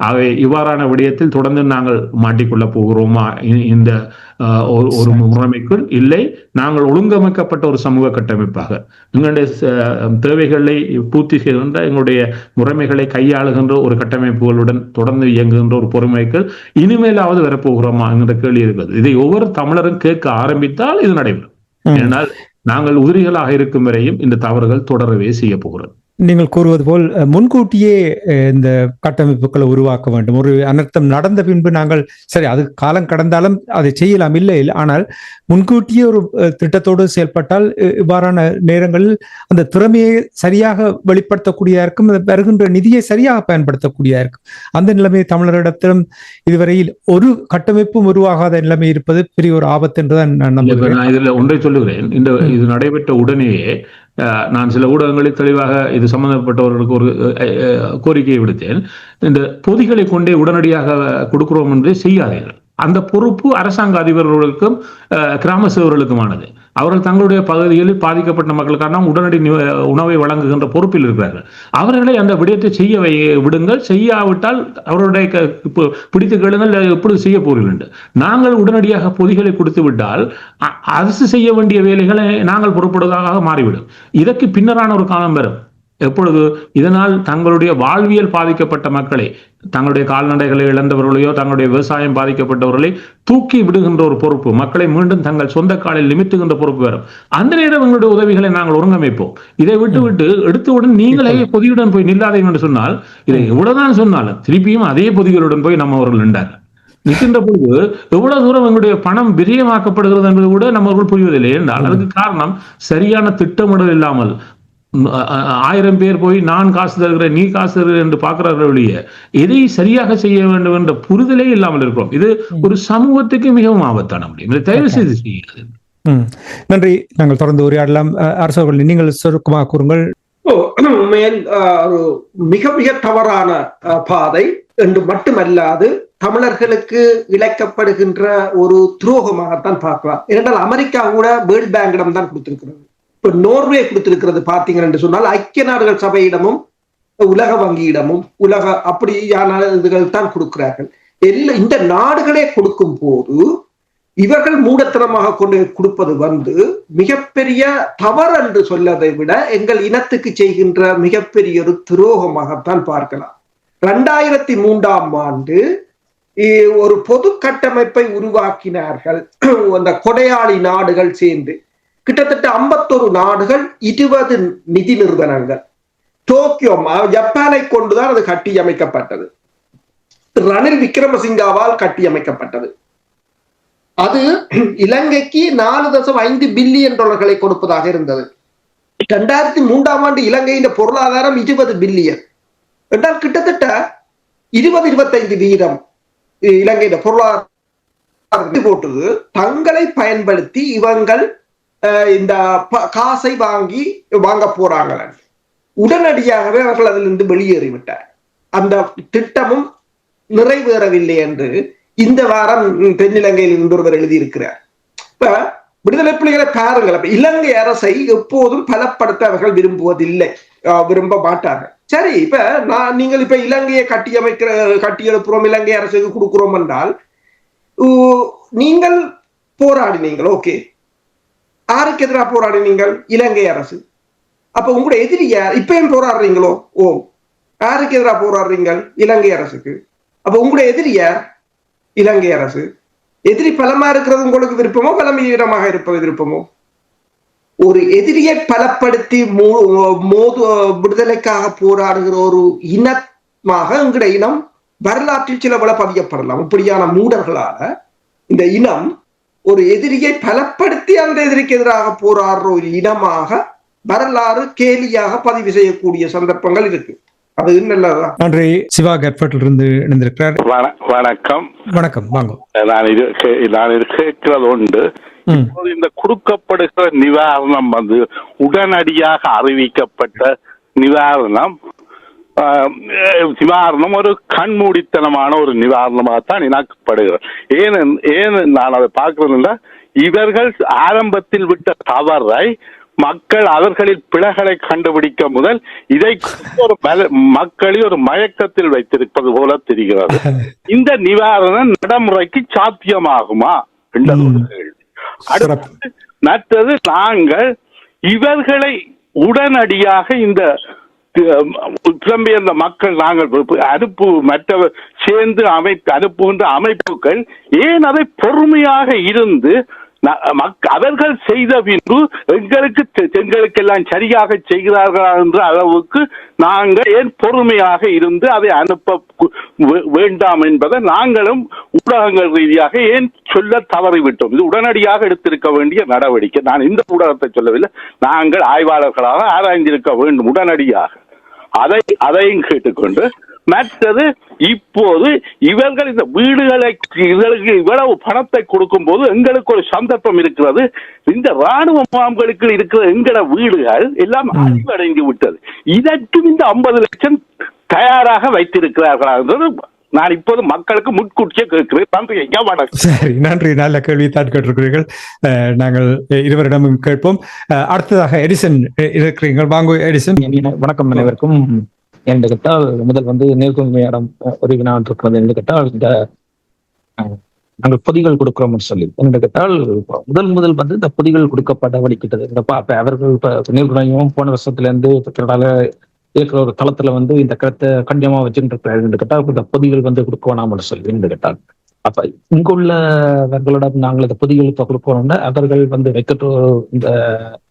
[SPEAKER 3] ஆகவே இவ்வாறான விடயத்தில் தொடர்ந்து நாங்கள் மாட்டிக்கொள்ள போகிறோமா இந்த ஒரு முறைமைக்குள்? இல்லை, நாங்கள் ஒழுங்கமைக்கப்பட்ட ஒரு சமூக கட்டமைப்பாக எங்களுடைய தேவைகளை பூர்த்தி செய்கின்ற எங்களுடைய முறைமைகளை கையாளுகின்ற ஒரு கட்டமைப்புகளுடன் தொடர்ந்து இயங்குகின்ற ஒரு பொறுமைகள் இனிமேலாவது வரப்போகிறோமா என்கிற கேள்வி இருக்கிறது. இதை ஒவ்வொரு தமிழரும் கேட்க ஆரம்பித்தால் இது நடைபெறும். ஏனால் நாங்கள் உதிரிகளாக இருக்கும் வரையும் இந்த தவறுகள் தொடரவே செய்ய போகிறது.
[SPEAKER 1] நீங்கள் கூறுவது போல் முன்கூட்டியே இந்த கட்டமைப்புகளை உருவாக்க வேண்டும். ஒரு அனர்த்தம் நடந்த பின்பு நாங்கள் சரி அது காலம் கடந்தாலும் அதை செய்யலாம், இல்லை ஆனால் முன்கூட்டியே ஒரு திட்டத்தோடு செயல்பட்டால் இவ்வாறான நேரங்களில் அந்த திறமையை சரியாக வெளிப்படுத்தக்கூடியதா இருக்கும், வருகின்ற நிதியை சரியாக பயன்படுத்தக்கூடியதா இருக்கும். அந்த நிலைமை தமிழரிடத்திலும் இதுவரையில் ஒரு கட்டமைப்பும் உருவாகாத நிலைமை இருப்பது பெரிய ஒரு ஆபத்து என்றுதான் நான் நம்புகிறேன்.
[SPEAKER 3] நான் இதுல ஒன்றை சொல்லுகிறேன். இது நடைபெற்ற உடனேயே நான் சில ஊடகங்களில் தெளிவாக இது சம்பந்தப்பட்டவர்களுக்கு ஒரு கோரிக்கையை விடுத்தேன். இந்த பொதிகளை கொண்டே உடனடியாக கொடுக்கிறோம் என்று செய்யாதீர்கள். அந்த பொறுப்பு அரசாங்க அதிபர்களுக்கும் கிராம சேவர்களுக்குமானது. அவர்கள் தங்களுடைய பகுதிகளில் பாதிக்கப்பட்ட மக்களுக்கான உடனடி உணவை வழங்குகின்ற பொறுப்பில் இருக்கிறார்கள். அவர்களை அந்த விடயத்தை செய்ய விடுங்கள். செய்யாவிட்டால் அவருடைய பிடித்து கேளுங்கள், எப்படி செய்ய போகிறீர்கள். நாங்கள் உடனடியாக பொதிகளை கொடுத்து விட்டால் அரசு செய்ய வேண்டிய வேலைகளை நாங்கள் பொறுப்படுவதாக மாறிவிடும். இதற்கு பின்னரான ஒரு காலம் வரும். எப்பொழுது இதனால் தங்களுடைய வாழ்வியல் பாதிக்கப்பட்ட மக்களை, தங்களுடைய கால்நடைகளை இழந்தவர்களையோ தங்களுடைய விவசாயம் பாதிக்கப்பட்டவர்களை தூக்கி விடுகின்ற ஒரு பொறுப்பு, மக்களை மீண்டும் தங்கள் சொந்த காலில் நிமித்துகின்ற பொறுப்பு வரும். அந்த நேரம் எங்களுடைய உதவிகளை நாங்கள் ஒருங்கமைப்போம். இதை விட்டு எடுத்தவுடன் நீங்களே பொதியுடன் போய் நில்லாதீங்க என்று சொன்னால், இதை எவ்வளவுதான் சொன்னாலும் திருப்பியும் அதே பொதிகளுடன் போய் நம்ம அவர்கள் நின்றார்கள். நிற்கின்ற பொழுது எவ்வளவு தூரம் எங்களுடைய பணம் விரயமாக்கப்படுகிறது என்பது கூட நம்ம புரிவதில்லை. என்றால் அதுக்கு காரணம் சரியான திட்டமிடல் இல்லாமல் 1000 பேர் போய் நான் காசு தருகிறேன் நீ காசு தருகிறேன் என்று பார்க்கிறார்களே, எதை சரியாக செய்ய வேண்டும் என்ற புரிதலே இல்லாமல் இருக்கிறோம். இது ஒரு சமூகத்துக்கு மிகவும் ஆபத்தான முடியும். இதை தயவு செய்து செய்யாது.
[SPEAKER 1] நன்றி. நாங்கள் தொடர்ந்து உரையாடலாம். அரசர்கள் நீங்கள் சுருக்கமாக கூறுங்கள்.
[SPEAKER 4] உண்மையில் ஒரு மிக மிக தவறான பாதை என்று மட்டுமல்லாது தமிழர்களுக்கு இழைக்கப்படுகின்ற ஒரு துரோகமாகத்தான் பார்க்கலாம். ஏனென்றால் அமெரிக்கா கூட வேர்ல்ட் பேங்கிடம் தான் கொடுத்திருக்கிறது. இப்ப நோர்வே கொடுத்திருக்கிறது பார்த்தீங்க என்று சொன்னால் ஐக்கிய நாடுகள் சபையிடமும் உலக வங்கியிடமும் அப்படியான இதுகள் தான் கொடுக்கிறார்கள். இந்த நாடுகளே கொடுக்கும் போது இவர்கள் மூடத்தனமாக கொண்டு கொடுப்பது மிகப்பெரிய தவறு என்று சொல்லதை விட எங்கள் இனத்துக்கு செய்கின்ற மிகப்பெரிய ஒரு துரோகமாகத்தான் பார்க்கலாம். 2003 ஒரு பொது கட்டமைப்பை உருவாக்கினார்கள் அந்த கொடையாளி நாடுகள் சேர்ந்து. கிட்டத்தட்ட 51 நாடுகள், 20 நிதி நிறுவனங்கள், டோக்கியோ ஜப்பானை கொண்டுதான் அது கட்டியமைக்கப்பட்டது. ரணில் விக்ரமசிங்காவால் கட்டியமைக்கப்பட்டது. அது இலங்கைக்கு 4.5 பில்லியன் டாலர்களை கொடுப்பதாக இருந்தது. 2003 இலங்கையின் பொருளாதாரம் 20 பில்லியன் என்றால் கிட்டத்தட்ட 20-25 இலங்கையின் பொருளாதாரம் போட்டது. தங்களை பயன்படுத்தி இவங்கள் இந்த காசை வாங்க போறாங்க. உடனடியாகவே அவர்கள் அதிலிருந்து வெளியேறிவிட்டார். அந்த திட்டமும் நிறைவேறவில்லை என்று இந்த வாரம் தென்னிலங்கையில் இருந்து ஒருவர் எழுதியிருக்கிறார். இப்ப விடுதலை புலிகளை பாருங்கள். அப்ப இலங்கை அரசை எப்போதும் பலப்படுத்த அவர்கள் விரும்ப மாட்டார்கள். சரி, இப்ப நீங்கள் இப்ப இலங்கையை கட்டியெழுப்புறோம், இலங்கை அரசுக்கு கொடுக்கிறோம் என்றால் நீங்கள் போராடினீங்கள். ஓகே, யாருக்கு எதிராக போராடினீங்கள்? இலங்கை அரசு. அப்ப உங்களுடைய எதிரி யார்? இப்பயும் போராடுறீங்களோ? யாருக்கு எதிராக போராடுறீங்கள்? இலங்கை அரசுக்கு. அப்ப உங்களுடைய எதிரி யார்? இலங்கை அரசு. எதிரி பலமா இருக்கிறது உங்களுக்கு விருப்பமோ, பலமீனமாக இருப்பது விருப்பமோ? ஒரு எதிரியை பலப்படுத்தி விடுதலைக்காக போராடுகிற ஒரு இனமாக எங்களுடைய இனம் வரலாற்றில் சில பல பதியப்படலாம். இப்படியான மூடர்களால இந்த இனம் ஒரு எதிரியை பலப்படுத்தி அந்த எதிரிக்கு எதிராக போராடுற ஒரு இனமாக வரலாறு கேலியாக பதிவு செய்யக்கூடிய சந்தர்ப்பங்கள் இருக்கு. அது நல்லதான்.
[SPEAKER 1] நன்றி. சிவா கட்பட்டில் இருந்து இணைந்திருக்கிறார்.
[SPEAKER 6] வணக்கம்.
[SPEAKER 1] வணக்கம். வாங்க.
[SPEAKER 6] நான் கேட்கிறது உண்டு. இப்போது இந்த கொடுக்கப்படுகிற நிவாரணம் உடனடியாக அறிவிக்கப்பட்ட நிவாரணம் ஒரு கண்மூடித்தனமான ஒரு நிவாரணமாகத்தான் இணக்கப்படுகிறது. ஏன் நான் அதை பார்க்கிறதுல இவர்கள் ஆரம்பத்தில் விட்ட தவறை மக்கள் அவர்களில் பிழைகளை கண்டுபிடிக்க முதல் இதை ஒரு மக்களை ஒரு மயக்கத்தில் வைத்திருப்பது போல தெரிகிறது. இந்த நிவாரணம் நடைமுறைக்கு சாத்தியமாகுமா என்றது ஒரு கேள்வி. அடுத்து மற்றது, நாங்கள் இவர்களை உடனடியாக இந்த புலம்பெயர்ந்த மக்கள் நாங்கள் மற்ற சேர்ந்து அனுப்புகின்ற அமைப்புகள் ஏன் அதை பொறுமையாக இருந்து அவர்கள் செய்த பின்பு எங்களுக்கெல்லாம் சரியாக செய்கிறார்களா என்ற அளவுக்கு நாங்கள் ஏன் பொறுமையாக இருந்து அதை அனுப்ப வேண்டாம் என்பதை நாங்களும் ஊடகங்கள் ரீதியாக ஏன் சொல்ல தவறிவிட்டோம். இது உடனடியாக எடுத்திருக்க வேண்டிய நடவடிக்கை. நான் இந்த ஊடகத்தை சொல்லவில்லை, நாங்கள் ஆய்வாளர்களாக ஆராய்ந்திருக்க வேண்டும் உடனடியாக. அதையும் கேட்டுக்கொண்டு, மற்றது இப்போது இவர்கள் இந்த வீடுகளை இவர்களுக்கு இவ்வளவு பணத்தை கொடுக்கும் போது எங்களுக்கு ஒரு சந்தர்ப்பம் இருக்கிறது. இந்த ராணுவ முகாம்களுக்கு இருக்கிற எங்கள வீடுகள் எல்லாம் அழிவடைந்து விட்டது. இதற்கும் இந்த 50 லட்சம் தயாராக வைத்திருக்கிறார்களா என்றது நான் இப்போது மக்களுக்கு முன்கூட்டியே கேட்கிறேன்.
[SPEAKER 1] சரி, நன்றி. நல்ல கேள்வி தான் கேட்டிருக்கிறீர்கள். நாங்கள் இருவரிடமும் கேட்போம். அடுத்ததாக எடிசன் இருக்கிறீர்கள். வாங்க எடிசன்.
[SPEAKER 7] வணக்கம் அனைவருக்கும். என்று கேட்டால் முதல் நேர்கொள்மையிடம் ஒரு வினா இருக்கிறது. என்று கேட்டால் இந்த நாங்கள் பொதிகள் கொடுக்கிறோம்னு சொல்லி என்று கேட்டால் முதல் இந்த பொதிகள் கொடுக்கப்பட வடிக்கிட்டது. இந்த அவர்கள் நேர்குணையும் போன வருஷத்துல இருந்து இருக்கிற ஒரு தளத்துல இந்த கருத்தை கண்டியமா வச்சுட்டு இருக்கிறார்கள். என்று கேட்டால் இந்த பொதிகள் கொடுக்க வேணாம்னு சொல்லி என்று கேட்டால் அப்ப இங்குள்ளவர்களிடம் நாங்கள் இந்த பொதிகள் இப்ப கொடுக்கணும்னா அவர்கள் வைக்கட்டும்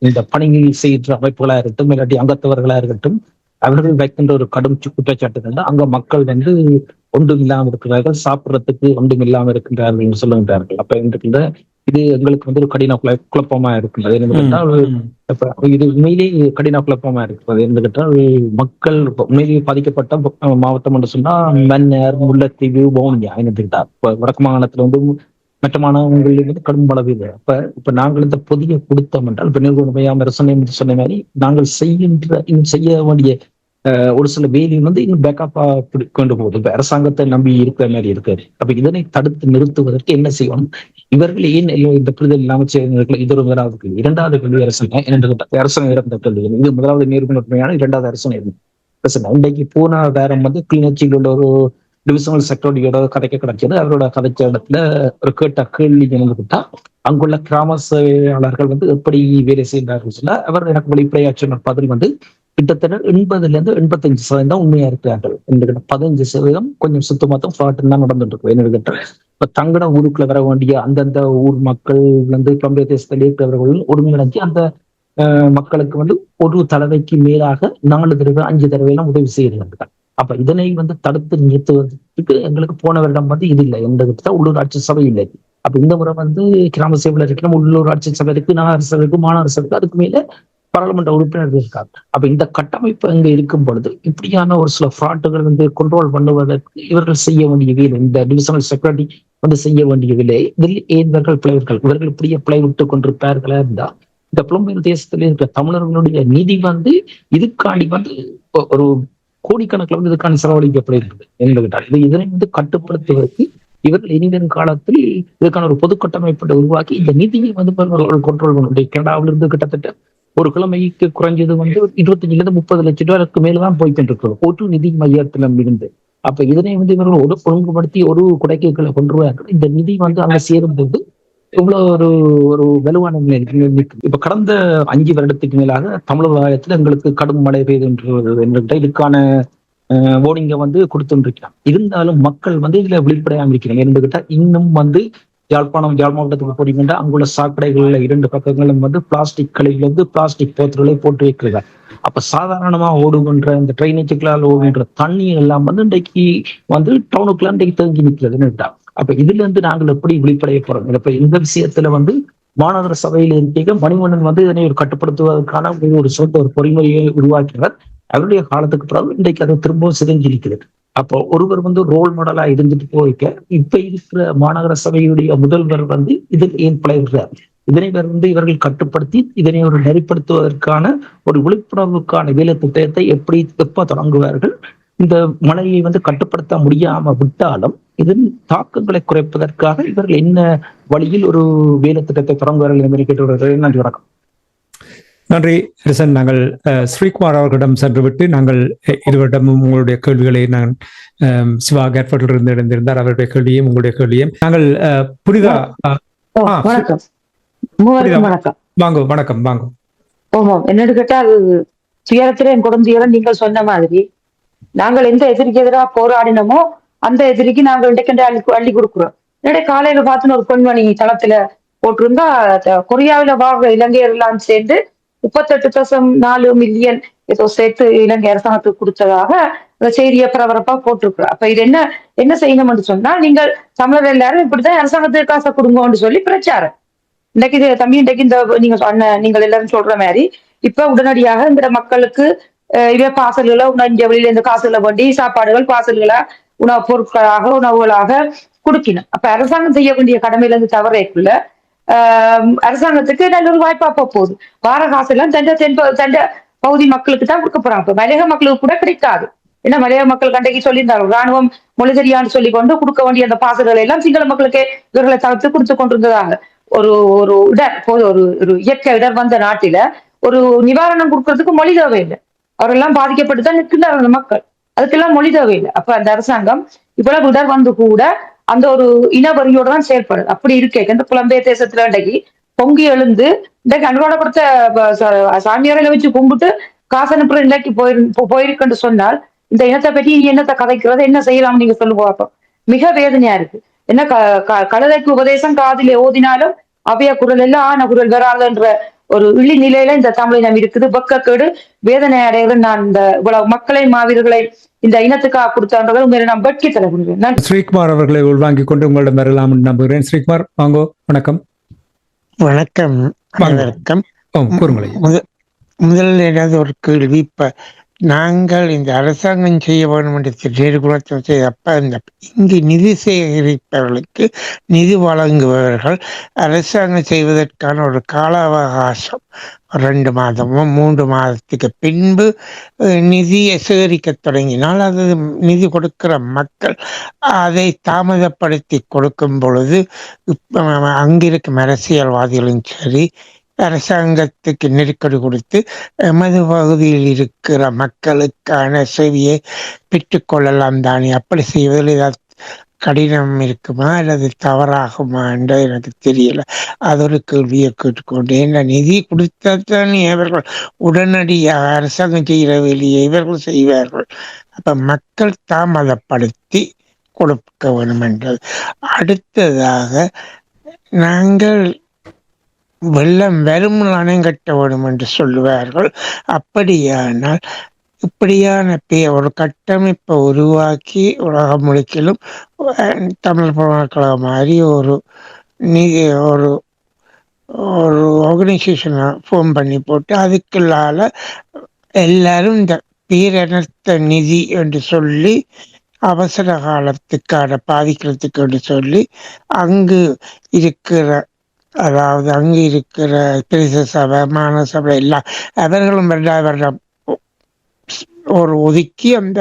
[SPEAKER 7] இந்த பணியில் செய்கின்ற அமைப்புகளா இருக்கட்டும், இல்லாட்டி அங்கத்தவர்களா இருக்கட்டும், அவர்கள் வைக்கின்ற ஒரு கடும் குற்றச்சாட்டு அங்க மக்கள் ஒன்றும் இல்லாமல் இருக்கிறார்கள், சாப்பிட்றதுக்கு ஒன்றும் இல்லாமல் இருக்கின்றார்கள் சொல்லுகின்றார்கள். அப்ப இருக்கின்ற இது எங்களுக்கு ஒரு கடின குழப்பமா இருக்கின்றது. என்று கேட்டால் இது உண்மையிலேயே கடின குழப்பமா இருக்கிறது. என்று கேட்டால் மக்கள் உண்மையிலேயே பாதிக்கப்பட்ட மாவட்டம் என்று சொன்னா மன்னர், முல்லைத்தீவு, வவுனியா. என்று கேட்டால் இப்ப வடக்கு மாகாணத்துல மற்ற மாணவர்கள் கடும் அளவு இல்லை. இப்ப நாங்கள் இந்த பொதியை கொடுத்தோம் என்றால் இப்ப நிர்வாகம் அரசனை சொன்ன மாதிரி நாங்கள் செய்ய வேண்டிய ஒரு சில வேலையும் இன்னும் பேக்கப்பா கொண்டு போகுது. இப்ப அரசாங்கத்தை நம்பி இருக்கிற மாதிரி இருக்காரு. அப்ப இதனை தடுத்து நிறுத்துவதற்கு என்ன செய்யணும்? இவர்கள் ஏன் இந்த புரிதல் இல்லாமல் செய்ய? இது ஒரு முதலாவது கேள்வி. இரண்டாவது கேள்வி அரசனை இறந்த கேள்வி. இது முதலாவது நேர்மையான, இரண்டாவது அரசனை இன்றைக்கு போன வேறம் கிளிநொச்சியில் உள்ள ஒரு டிவிஷனல் செக்ரட்டரியோட கதைக்க கிடைச்சது. அவரோட கதைச்ச இடத்துல ஒரு கேட்ட கேள்வி கேட்டா அங்குள்ள கிராம சேவையாளர்கள் எப்படி வேலை செய்கிறார்கள் சொன்னா அவர் எனக்கு வெளிப்படையாற்றின பதில் கிட்டத்தட்ட 80% உண்மையா இருக்கிறார்கள். 15% கொஞ்சம் சுத்தமாத்தான் ஃப்ராட் தான் நடந்துட்டு இருக்கு. என்ன கேட்ட இப்ப தங்கட ஊருக்குள்ள வர வேண்டிய அந்தந்த ஊர் மக்கள் புலம்பெயர் தேசத்தில் இருக்கிறவர்கள் ஒருங்கிணைஞ்சு அந்த மக்களுக்கு ஒரு தடவைக்கு மேலாக 4 தடவை 5 தடவை எல்லாம் உதவி செய்கிறார்கள். அப்ப இதனை தடுத்து நிறுத்துவதற்கு எங்களுக்கு போன வருடம் இது இல்லை. எந்த உள்ளூராட்சி சபை இல்லை. அப்ப இந்த முறை கிராம சேவையில் இருக்கிற உள்ளூராட்சி சபை இருக்கு, நகர சபை இருக்கு, மாநகர சபை இருக்கு, அதுக்கு மேல பாராளுமன்ற உறுப்பினர்கள் இருக்காங்க. அப்ப இந்த கட்டமைப்பு அங்க இருக்கும் பொழுது இப்படியான ஒரு சில ஃப்ராட்டுகள் கண்ட்ரோல் பண்ணுவதற்கு இவர்கள் செய்ய வேண்டிய வேலை, இந்த டிவிஷனல் செக்ரட்டரி செய்ய வேண்டிய வேலை. இதில் இவர்கள் இவர்கள் இப்படியே பிழை விட்டு கொண்டிருப்பார்களா இருந்தா இந்த புலம்பெயர் தேசத்துல இருக்கிற தமிழர்களுடைய நிதி இதுக்காண்டி ஒரு கோடிக்கணக்கில் இதுக்கான செலவழிக்கப்பட இருக்குது. என்று கேட்டால் இதனை கட்டுப்படுத்துவதற்கு இவர்கள் இனிவரும் காலத்தில் இதுக்கான ஒரு பொது கட்டமைப்பை உருவாக்கி இந்த நிதியை கண்ட்ரோல் பண்ண. கனடாவிலிருந்து கிட்டத்தட்ட ஒரு கிழமைக்கு குறைஞ்சது 25-30 லட்சம் ரூபாய்க்கு மேலதான் போய்கிட்டு இருக்கிறது ஒரு நிதி மையத்திலும் இருந்து. அப்ப இதனை இவர்கள் ஒழுங்குபடுத்தி ஒரு குடைக்கைகளை கொண்டு வருவார்கள். இந்த நிதி அங்க சேரும் போது இவ்வளவு ஒரு வலுவான இப்ப கடந்த 5 வருடத்துக்கு மேலாக தமிழகத்துல எங்களுக்கு கடும் மழை பெய்து இதுக்கான ஓடிங்க கொடுத்துருக்கிறான். இருந்தாலும் மக்கள் இதுல வெளிப்படையாம இருக்கிறாங்க. இருந்துகிட்டா இன்னும் யாழ் மாவட்டத்துக்கு போறீங்கன்னா அங்குள்ள சாக்கடைகள்ல 2 பக்கங்களும் பிளாஸ்டிக் கழிவுல பிளாஸ்டிக் போத்தல்களை போட்டு வைக்கிறாங்க. அப்ப சாதாரணமா ஓடுகின்ற இந்த ட்ரைனேஜுகளால் ஓடுகின்ற தண்ணீர் எல்லாம் இன்றைக்கு டவுனுக்குள்ள இன்றைக்கு தேங்கி நிற்கிறதுன்னு. அப்ப இதுல இருந்து நாங்கள் எப்படி வெளிப்படைய போறோம்? இப்ப இந்த விஷயத்துல மாநகர சபையில இருக்க மணிவண்ணன் இதனை ஒரு கட்டுப்படுத்துவதற்கான ஒரு சொந்த ஒரு பொறிமுறையை உருவாக்கினார். அவருடைய காலத்துக்கு பிறகு இன்றைக்கு அதை திரும்பவும் சிதைஞ்சிருக்கிறது. அப்போ ஒருவர் ரோல் மாடலா இருந்துட்டு போய்க்க இப்ப இருக்கிற மாநகர சபையுடைய முதல்வர் இதில் ஏன் பிழைகிறார்? இதனை இவர்கள் கட்டுப்படுத்தி இதனை ஒரு நெறிப்படுத்துவதற்கான ஒரு விழிப்புணர்வுக்கான வேலை திட்டத்தை எப்ப தொடங்குவார்கள்? இந்த மழையை கட்டுப்படுத்த முடியாம விட்டாலும் இதன் தாக்கங்களை குறைப்பதற்காக இவர்கள் என்ன வழியில் ஒரு வேலை திட்டத்தை தொடங்குவார்கள் என்பதை கேட்டு. நன்றி, வணக்கம்.
[SPEAKER 1] நன்றி ரிசன். நாங்கள் ஸ்ரீகுமார் அவர்களிடம் சென்றுவிட்டு நாங்கள் இருவரிடமும் உங்களுடைய கேள்விகளை நான் சிவா கேட்பட்டில் இருந்து இணைந்திருந்தார், அவருடைய கேள்வியும் உங்களுடைய கேள்வியும் நாங்கள் புரிதா.
[SPEAKER 8] வணக்கம்.
[SPEAKER 1] வாங்க. வணக்கம். வாங்க.
[SPEAKER 8] ஓமாம், என்னன்னு கேட்டால் துயரத்திலே என் கொடுந்துயரம். நீங்கள் சொன்ன மாதிரி நாங்கள் எந்த எதிரிக்கு எதிராக போராடினோமோ அந்த எதிரிக்கு நாங்கள் இன்றைக்கு அள்ளி கொடுக்குறோம். என்னுடைய காலையில பார்த்துன்னு ஒரு பெண்மணி தளத்துல போட்டிருந்தா, கொரியாவில வாழ்ற இலங்கையர் எல்லாம் சேர்ந்து 38.4 மில்லியன் ஏதோ சேர்த்து இலங்கை அரசாங்கத்துக்கு கொடுத்ததாக அந்த செய்தியை பரபரப்பா போட்டிருக்கிறோம். அப்ப இது என்ன செய்யணும்னு சொன்னா, நீங்கள் தமிழர் எல்லாரும் இப்படித்தான் அரசாங்கத்துக்கு காசை கொடுங்கன்னு சொல்லி பிரச்சாரம். இன்னைக்கு இது தம்பி, இன்றைக்கு இந்த நீங்க சொன்ன நீங்கள் எல்லாரும் சொல்ற மாதிரி இப்ப உடனடியாக இந்த மக்களுக்கு இவை பாசல்களை இங்க வெளியில இந்த காசுகளை வண்டி சாப்பாடுகள் பாசல்களா உணவுப் பொருட்களாக உணவுகளாக கொடுக்கணும். அப்ப அரசாங்கம் செய்ய வேண்டிய கடமையில இருந்து தவறைக்குள்ள அரசாங்கத்துக்கு நல்ல ஒரு வாய்ப்பா போகுது. வார காசு எல்லாம் தண்ட பகுதி மக்களுக்கு தான் கொடுக்க போறாங்க. இப்ப மலையக மக்களுக்கு கூட கிடைக்காது. ஏன்னா மலையக மக்கள் கண்டைக்கு சொல்லியிருந்தாங்க, ராணுவம் மொழி தெரியான்னு சொல்லி கொண்டு கொடுக்க வேண்டிய அந்த பாசல்களை எல்லாம் சிங்கள மக்களுக்கே இவர்களை தவிர்த்து கொடுத்து கொண்டிருந்ததாக. ஒரு ஒரு இயற்கை இடர் வந்த நாட்டில ஒரு நிவாரணம் கொடுக்கறதுக்கு மொழி தேவையில்லை. அவரெல்லாம் பாதிக்கப்பட்டு தான் நிற்கின்றார் அந்த மக்கள். அதுக்கெல்லாம் மொழி தேவையில்லை. அப்ப அந்த அரசாங்கம் இவ்வளவு இடர் வந்து கூட அந்த ஒரு இனவரியோட தான் செயல்படுது. அப்படி இருக்கே இந்த புலம்பெயர் தேசத்துல இன்றைக்கு பொங்கி எழுந்து இன்றைக்கு அனுரோட கொடுத்த சாமியாரையில வச்சு கும்பிட்டு காசு அனுப்புற இன்றைக்கு போயிருக்குன்னு சொன்னால், இந்த இனத்தை பற்றி என்னத்தை கதைக்கிறது, என்ன செய்யலாம் நீங்க சொல்லுங்க பார்ப்போம். மிக வேதனையா இருக்கு. என்ன கழுதைக்கு உபதேசம் காதிலே ஓதினாலும் அவைய குரல் எல்லாம் ஆன குரல் வராதுன்ற ஒரு இழி நிலையில இந்த தமிழினம் இருக்குது. பக்கக்கேடு வேதனை அடைகிறது. நான் இந்த இவ்வளவு மக்களை மாவீரர்களை இந்த இனத்துக்காக கொடுத்தான்றதை உண்மையில நான் வெட்கி தர முடியும்.
[SPEAKER 1] ஸ்ரீகுமார் அவர்களை உள்வாங்கிக் கொண்டு உங்களிடம் வரலாம் நம்புகிறேன். ஸ்ரீகுமார் வாங்கோ. வணக்கம்.
[SPEAKER 9] வணக்கம். வணக்கம். முதல்ல ஏதாவது ஒரு கேள்வி. இப்ப நாங்கள் இந்த அரசாங்கம் செய்ய வேண்டும் என்று திட்டக்குளத்தில் செய்தப்ப இங்கு நிதி சேகரிப்பவர்களுக்கு நிதி வழங்குபவர்கள் அரசாங்கம் செய்வதற்கான ஒரு கால அவகாசம் 2 மாதமோ 3 மாதத்துக்கு பின்பு நிதியை சேகரிக்க தொடங்கினால் அது நிதி கொடுக்கிற மக்கள் அதை தாமதப்படுத்தி கொடுக்கும் பொழுது அங்கிருக்கும் அரசியல்வாதிகளும் சரி அரசாங்கத்துக்கு நெருக்கடி கொடுத்து எமது பகுதியில் இருக்கிற மக்களுக்கான சேவையை பெற்றுக்கொள்ளலாம் தானே. அப்படி செய்வதில் ஏதாவது கடினம் இருக்குமா அல்லது தவறாகுமா என்று எனக்கு தெரியல. அது ஒரு கேள்வியை கேட்டுக்கொண்டு, என்ன நிதி கொடுத்தாத்தானே இவர்கள் உடனடியாக அரசாங்கம் செய்கிற வேலையை இவர்கள் செய்வார்கள். அப்ப மக்கள் தாமதப்படுத்தி கொடுக்க வேண்டும் என்றது. அடுத்ததாக நாங்கள் வெள்ளம் வரும் அணை கட்ட வேண்டும் என்று சொல்லுவார்கள். அப்படியானால் இப்படியான ஒரு கட்டமைப்பை உருவாக்கி உலகம் முழுக்கிலும் தமிழ் பல்கலைக்கழகம் மாதிரி ஒரு ஆர்கனைசேஷனை ஃபார்ம் பண்ணி போட்டு அதுக்குள்ளால எல்லாரும் இந்த பேரனர்த்த நிதி என்று சொல்லி அவசர காலத்துக்கான பாதிக்கிறதுக்கு என்று சொல்லி அங்கு இருக்கிற பிரதேச சபை மாநகர சபை எல்லாம் அவர்களும் வருடம் ஒரு ஒதுக்கி அந்த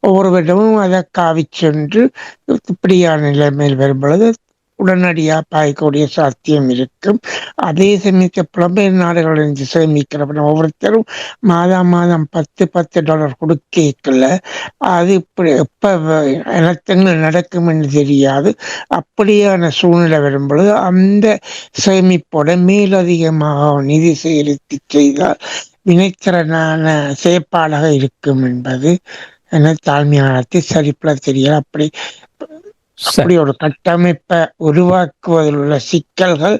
[SPEAKER 9] ஒவ்வொரு வருடமும் அதை காவி சென்று இப்படியான நிலைமையில் வரும்பொழுது உடனடியாக பாய்க்கக்கூடிய சாத்தியம் இருக்கும். அதே சமயத்தை புலம்பெயர் நாடுகளிலிருந்து சேமிக்கிறப்ப ஒவ்வொருத்தரும் மாதம் $10 கொடுக்கல. அது இப்படி எப்ப இனத்தங்கள் நடக்கும் என்று தெரியாது. அப்படியான சூழ்நிலை வரும்பொழுது அந்த சேமிப்போட மேலதிகமாக நிதி சேகரித்து செய்தால் வினைத்திறனான செயற்பாடாக இருக்கும் என்பது என தாழ்மையானத்தை சரிப்பட தெரியல. அப்படி ஒரு கட்டமைப்பை உருவாக்குவதில் உள்ள சிக்கல்கள்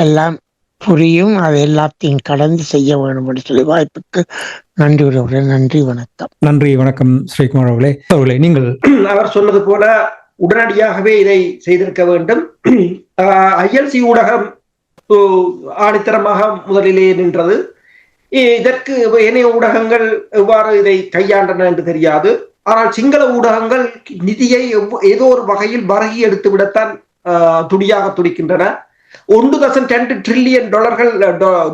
[SPEAKER 9] எல்லாம் புரியும். அது எல்லாத்தையும் கடந்து செய்ய வேண்டும் என்று சொல்லி வாய்ப்புக்கு நன்றி உறவுகளே. நன்றி, வணக்கம்.
[SPEAKER 1] நன்றி, வணக்கம் ஸ்ரீகுமார் அவர்களே. நீங்கள்
[SPEAKER 4] அவர் சொன்னது போல உடனடியாகவே இதை செய்திருக்க வேண்டும். ILC ஊடகம் ஆணித்தரமாக முதலிலே நின்றது. இதற்கு ஏனைய ஊடகங்கள் எவ்வாறு இதை கையாண்டன என்று தெரியாது. ஆனால் சிங்கள ஊடகங்கள் நிதியை ஏதோ ஒரு வகையில் வரகி எடுத்து விடத்தான் துடியாக துடிக்கின்றன. $1.2 trillion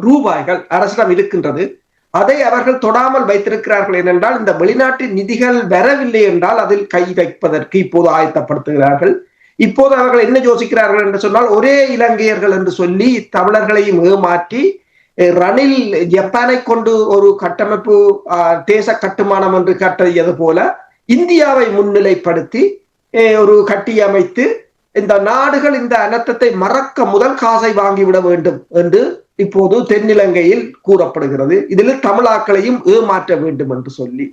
[SPEAKER 4] ரூபாய்கள் அரசிடம் இருக்கின்றது. அதை அவர்கள் தொடாமல் வைத்திருக்கிறார்கள். ஏனென்றால் இந்த வெளிநாட்டு நிதிகள் வரவில்லை என்றால் அதில் கை வைப்பதற்கு இப்போது ஆயத்தப்படுத்துகிறார்கள். இப்போது அவர்கள் என்ன யோசிக்கிறார்கள் என்று சொன்னால், ஒரே இலங்கையர்கள் என்று சொல்லி தமிழர்களையும் ஏமாற்றி ரணில் ஜப்பானை கொண்டு ஒரு கட்டமைப்பு தேச கட்டுமானம் என்று கட்டியது போல இந்தியாவை முன்னிலைப்படுத்தி ஒரு கட்டியமைத்து இந்த நாடுகள் இந்த அனர்த்தத்தை மறக்க முதல் காசை வாங்கிவிட வேண்டும் என்று இப்போது தென்னிலங்கையில் கூறப்படுகிறது. இதில் தமிழாக்களையும் ஏமாற்ற வேண்டும் என்று சொல்லி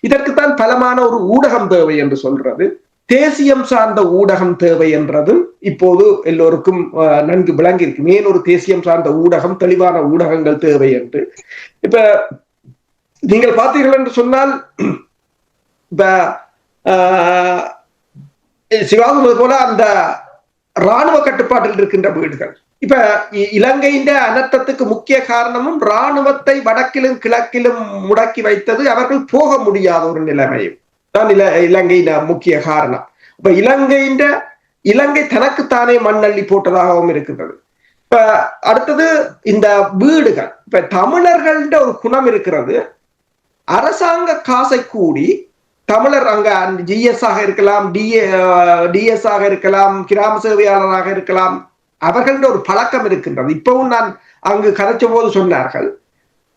[SPEAKER 4] இதற்குத்தான் பலமான ஒரு ஊடகம் தேவை என்று சொல்றது. தேசியம் சார்ந்த ஊடகம் தேவை என்றதும் இப்போது எல்லோருக்கும் நன்கு விளங்கியிருக்கு. மேல் ஒரு தேசியம் சார்ந்த ஊடகம், தெளிவான ஊடகங்கள் தேவை என்று. இப்ப நீங்கள் பார்த்தீர்கள் என்று சொன்னால் இப்ப சிவாசனது போல அந்த இராணுவ கட்டுப்பாட்டில் இருக்கின்ற வீடுகள், இப்ப இலங்கையின் அனர்த்தத்துக்கு முக்கிய காரணமும் இராணுவத்தை வடக்கிலும் கிழக்கிலும் முடக்கி வைத்தது, அவர்கள் போக முடியாத ஒரு நிலைமையும் தான் இலங்கையின் முக்கிய காரணம். இப்ப இலங்கை தனக்குத்தானே மண்ணள்ளி போட்டதாகவும் இருக்கின்றது. இப்ப அடுத்தது இந்த வீடுகள், இப்ப தமிழர்கள்ன்ற ஒரு குணம் இருக்கிறது. அரசாங்க காசை கூடி தமிழர் அங்க ஜிஎஸ் ஆக இருக்கலாம், டிஎஸ் ஆக இருக்கலாம், கிராம சேவையாளராக இருக்கலாம், அவர்கள்ட ஒரு பழக்கம் இருக்கின்றது. இப்பவும் நான் அங்கு கதைச்ச போது சொன்னார்கள்,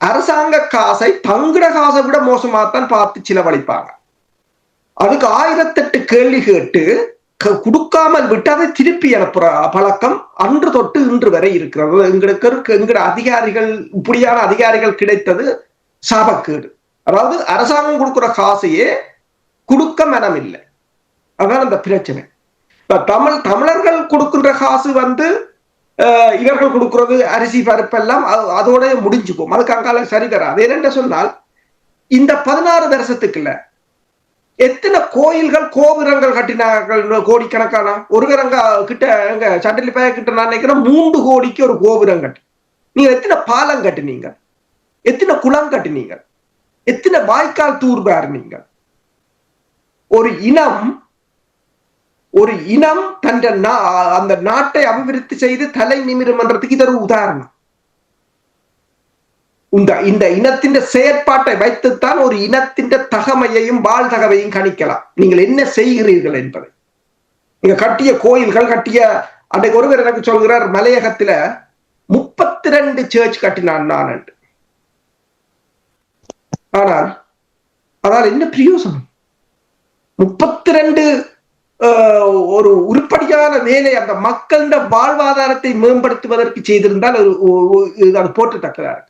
[SPEAKER 4] அரசாங்க காசை தங்கட காசை விட மோசமாகத்தான் பார்த்து செலவழிப்பாங்க. அதுக்கு 1008 கேள்வி கேட்டு கொடுக்காமல் விட்டு அதை திருப்பி அனுப்புற பழக்கம் அன்று தொட்டு இன்று வரை இருக்கிறது. எங்கட அதிகாரிகள், இப்படியான அதிகாரிகள் கிடைத்தது சாபக்கேடு. அதாவது அரசாங்கம் கொடுக்கிற காசையே கொடுக்க மனம் இல்லை. அதான் அந்த பிரச்சனை. தமிழர்கள் கொடுக்கின்ற காசு இவர்கள் கொடுக்கிறது அரிசி பருப்பெல்லாம் அதோட முடிஞ்சுக்கும். அதுக்கு அங்கால சரி தராது. என்னென்ன சொன்னால், இந்த 16 வருஷத்துக்குள்ள எத்தனை கோயில்கள் கோபுரங்கள் கட்டினார்கள்? கோடிக்கணக்கான ஒரு கிட்ட எங்க சண்டிலிப்பாய கிட்ட நான் நினைக்கிறேன் 3 கோடிக்கு ஒரு கோபுரம் கட்டி. நீங்க எத்தனை பாலம் கட்டினீங்க? எத்தனை குளம் கட்டினீங்க? எத்தனை வாய்க்கால் தூர்பார்? நீங்கள் ஒரு இனம் அந்த நாட்டை அபிவிருத்தி செய்து தலை நிமிரும்ன்றதுக்கு இது ஒரு உதாரணம். இந்த இனத்தின் செயற்பாட்டை வைத்துத்தான் ஒரு இனத்தின் தகமையையும் வாழ்தகவையும் கணிக்கலாம். நீங்கள் என்ன செய்கிறீர்கள் என்பதை. நீங்க கட்டிய கோயில்கள், அன்றைக்கு ஒருவர் எனக்கு சொல்கிறார், மலையகத்துல 32 சர்ச் கட்டினான் நான் என்று. ஆனால் அதால் என்ன பிரயோசனம்? 32 ஒரு உருப்படியான வேலை அந்த மக்களின் வாழ்வாதாரத்தை மேம்படுத்துவதற்கு செய்திருந்தால் அது போற்றத்தக்கதா இருக்கு.